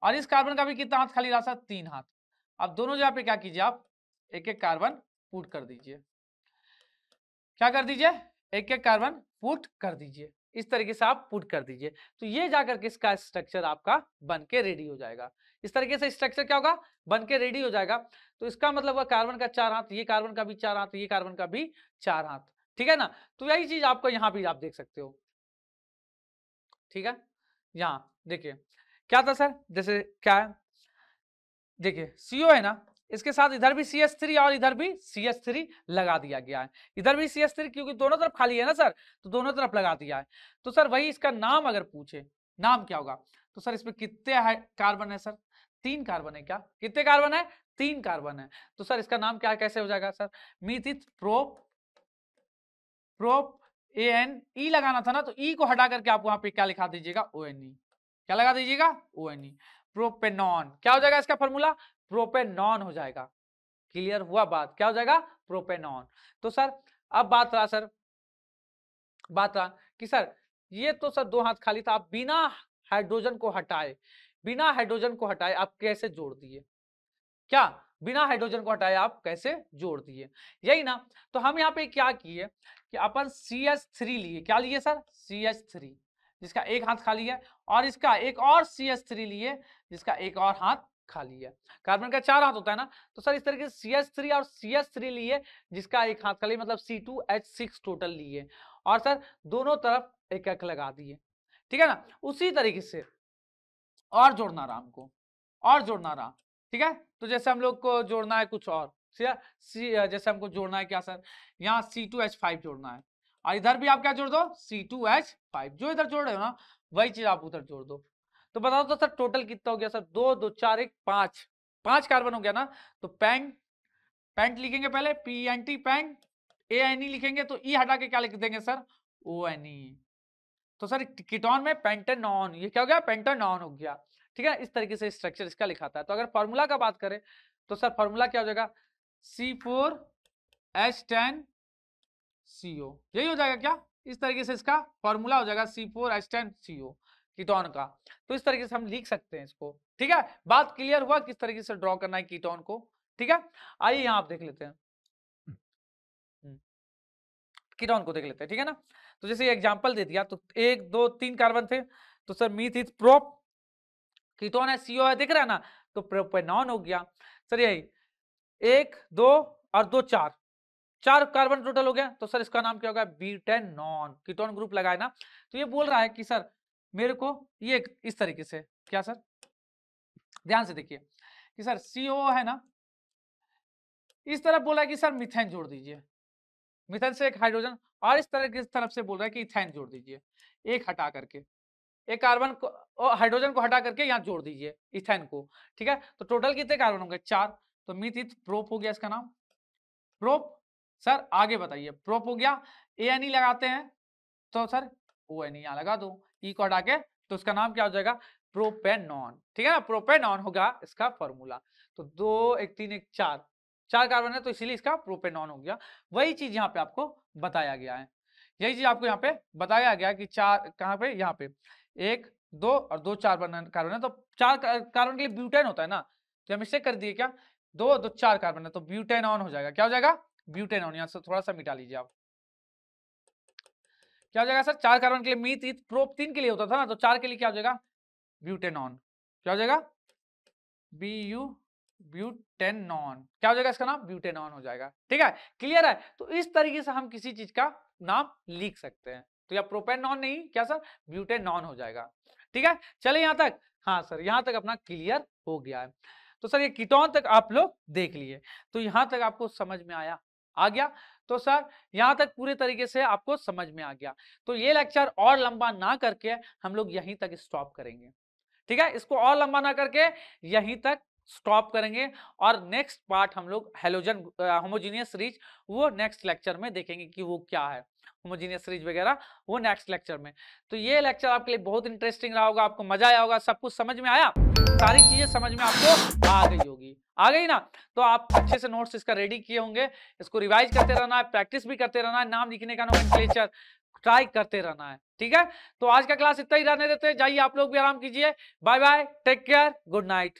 और इस कार्बन का भी कितना हाथ खाली रहा सर? 3 हाथ। अब दोनों जगह पे क्या कीजिए आप? एक एक कार्बन पुट कर दीजिए। क्या कर दीजिए? एक एक कार्बन पुट कर दीजिए। इस तरीके से आप पुट कर दीजिए, तो ये जाकर के इसका स्ट्रक्चर आपका बन के रेडी हो जाएगा। इस तरीके से स्ट्रक्चर क्या होगा? बन के रेडी हो जाएगा। तो इसका मतलब हुआ कार्बन का 4 हाथ, ये कार्बन का भी 4 हाथ, ये कार्बन का भी 4 हाथ। ठीक है ना, तो यही चीज आपको यहाँ भी आप देख सकते हो। ठीक है, यहाँ देखिए क्या था सर, जैसे क्या है, देखिए CO है ना, इसके साथ इधर भी CH3 और इधर भी CH3 लगा दिया गया है। इधर भी CH3 क्योंकि दोनों तरफ खाली है ना सर, तो दोनों तरफ लगा दिया है। तो सर वही इसका नाम अगर पूछे, नाम क्या होगा? तो सर इसमें कितने कार्बन है सर? 3 कार्बन है। क्या कितने कार्बन है? 3 कार्बन है। तो सर इसका नाम क्या कैसे हो जाएगा सर? मीथित प्रोप ANE लगाना था ना, तो ई को हटा करके आप वहां पे क्या लिखा दीजिएगा? ONE। क्या लगा दीजिएगा? ONE। प्रोपेनॉन क्या हो जाएगा इसका फॉर्मूला? प्रोपेनॉन हो जाएगा। क्लियर हुआ बात? क्या हो जाएगा? प्रोपेनॉन। तो सर अब बात रहा कि सर ये तो सर 2 हाथ खाली था, आप बिना हाइड्रोजन को हटाए आप कैसे जोड़ दिए? क्या बिना हाइड्रोजन को हटाए आप कैसे जोड़ दिए? यही ना। तो हम यहाँ पे क्या किए कि अपन CH3 लिए। क्या लिए सर? CH3, जिसका एक हाथ खाली है, और इसका एक और CH3 लिए जिसका एक और हाथ खाली है। कार्बन का 4 हाथ होता है ना, तो सर इस तरीके से CH3 और CH3 लिए जिसका एक हाथ खाली, मतलब C2H6 टोटल लिए, और सर दोनों तरफ एक एक लगा दिए। ठीक है ना। उसी तरीके से और जोड़ना रहा हमको, और जोड़ना रहा। ठीक है। तो जैसे हम लोग को जोड़ना है कुछ और, जैसे हमको जोड़ना है क्या सर? यहाँ C2H5 जोड़ना है, और इधर भी आप क्या जोड़ दो? C2H5। जो इधर जोड़ रहे हो ना वही चीज आप उधर जोड़ दो। तो बताओ तो सर टोटल कितना हो गया सर? 2 2 4 1 5 5 कार्बन हो गया ना। तो पैंट लिखेंगे पहले, PNT पैंट। ANE लिखेंगे तो ई हटा के क्या लिख देंगे सर? ONE। तो सर कीटोन में पेंटेनॉन, ये क्या हो गया? पेंटेनॉन हो गया। ठीक है। इस तरीके से स्ट्रक्चर इसका लिखाता है। तो अगर फॉर्मूला का बात करें तो सर फॉर्मूला क्या हो जाएगा? C4H10CO। यही हो जाएगा क्या? इस तरीके से इसका फॉर्मूला हो जाएगा C4H10CO कीटोन का। तो इस तरीके से हम लिख सकते हैं इसको। ठीक है। बात क्लियर हुआ किस तरीके से ड्रॉ करना है कीटोन को? ठीक है। आइए यहां आप देख लेते हैं, कीटोन को देख लेते हैं। ठीक है ना। तो जैसे एग्जांपल दे दिया, तो 1 2 3 कार्बन थे, तो सर मीथित प्रोप, कीटोन है, CO है, दिख रहा है ना, तो प्रोपेनॉन हो गया। सर यही 1 2 और 2 4 कार्बन टोटल हो गया। तो सर इसका नाम क्या होगा? ब्यूटेनॉन। कीटोन ग्रुप लगाए ना। तो ये बोल रहा है कि सर मेरे को ये इस तरीके से, क्या सर? ध्यान से देखिए कि सर CO है ना, इस तरफ बोला है कि सर मिथेन जोड़ दीजिए, मिथेन से एक हाइड्रोजन, और इस तरह की तरफ से बोल रहा है कि इथेन जोड़ दीजिए, एक हटा करके, एक कार्बन को और हाइड्रोजन को हटा करके यहाँ जोड़ दीजिए इथेन को। ठीक है। तो टोटल कितने कार्बन होंगे? 4। तो मीथित प्रोप हो गया इसका नाम, प्रोप। सर आगे बताइए, प्रोप हो गया। ANE लगाते हैं तो सर ONE यहाँ लगा दो, ई को हटा के, तो इसका नाम क्या हो जाएगा? प्रोपेनॉन। ठीक है ना। प्रोपेनॉन होगा इसका फॉर्मूला। तो 2 1 3 1 4 कार्बन है, तो इसीलिए इसका प्रोपेनॉन हो गया। वही चीज यहाँ पे आपको बताया गया है, यही चीज आपको यहाँ पे बताया गया कि 4 कहाँ पे? यहाँ पे 1 2 और 2 4 कार्बन है, तो 4 कार्बन के लिए ब्यूटेन होता है ना, तो हम मिस्टेक कर दिए क्या? 2 2 4 कार्बन है, तो ब्यूटेनॉन हो जाएगा। क्या हो जाएगा? ब्यूटेनॉन। यहाँ से थोड़ा सा मिटा लीजिए आप। क्या हो जाएगा सर? 4 कार्बन के लिए मीथ, प्रोप 3 के लिए होता था ना, तो 4 के लिए क्या हो जाएगा? ब्यूटेनॉन। क्या हो जाएगा? ब्यूटेनॉन। क्या हो जाएगा इसका नाम? ब्यूटेनॉन हो जाएगा। ठीक है। क्लियर है। तो इस तरीके से हम किसी चीज का नाम लिख सकते हैं। तो या प्रोपेनॉन नहीं, क्या सर? ब्यूटेनॉन हो जाएगा। ठीक है। चलिए यहां तक, हाँ सर यहां तक अपना क्लियर हो गया है। तो सर ये कीटोन तक आप लोग देख लिए, तो यहां तक आपको समझ में आ गया। तो सर यहां तक पूरे तरीके से आपको समझ में आ गया। तो ये लेक्चर और लंबा ना करके हम लोग यहीं तक स्टॉप करेंगे। ठीक है। इसको और लंबा ना करके यहीं तक स्टॉप करेंगे, और नेक्स्ट पार्ट हम लोग हैलोजन होमोजीनियस सीरीज, वो नेक्स्ट लेक्चर में देखेंगे कि वो क्या है, होमोजीनियस सीरीज वगैरह, वो नेक्स्ट लेक्चर में। तो ये लेक्चर आपके लिए बहुत इंटरेस्टिंग रहा होगा, आपको मजा आया होगा, सब कुछ समझ में आया, सारी चीजें समझ में आपको आ गई होगी, आ गई ना। तो आप अच्छे से नोट्स इसका रेडी किए होंगे, इसको रिवाइज करते रहना है, प्रैक्टिस भी करते रहना है, नाम लिखने का नोमेनक्लेचर ट्राई करते रहना है। ठीक है। तो आज का क्लास इतना ही रहने देते हैं, जाइए आप लोग भी आराम कीजिए। Bye bye, take care, good night.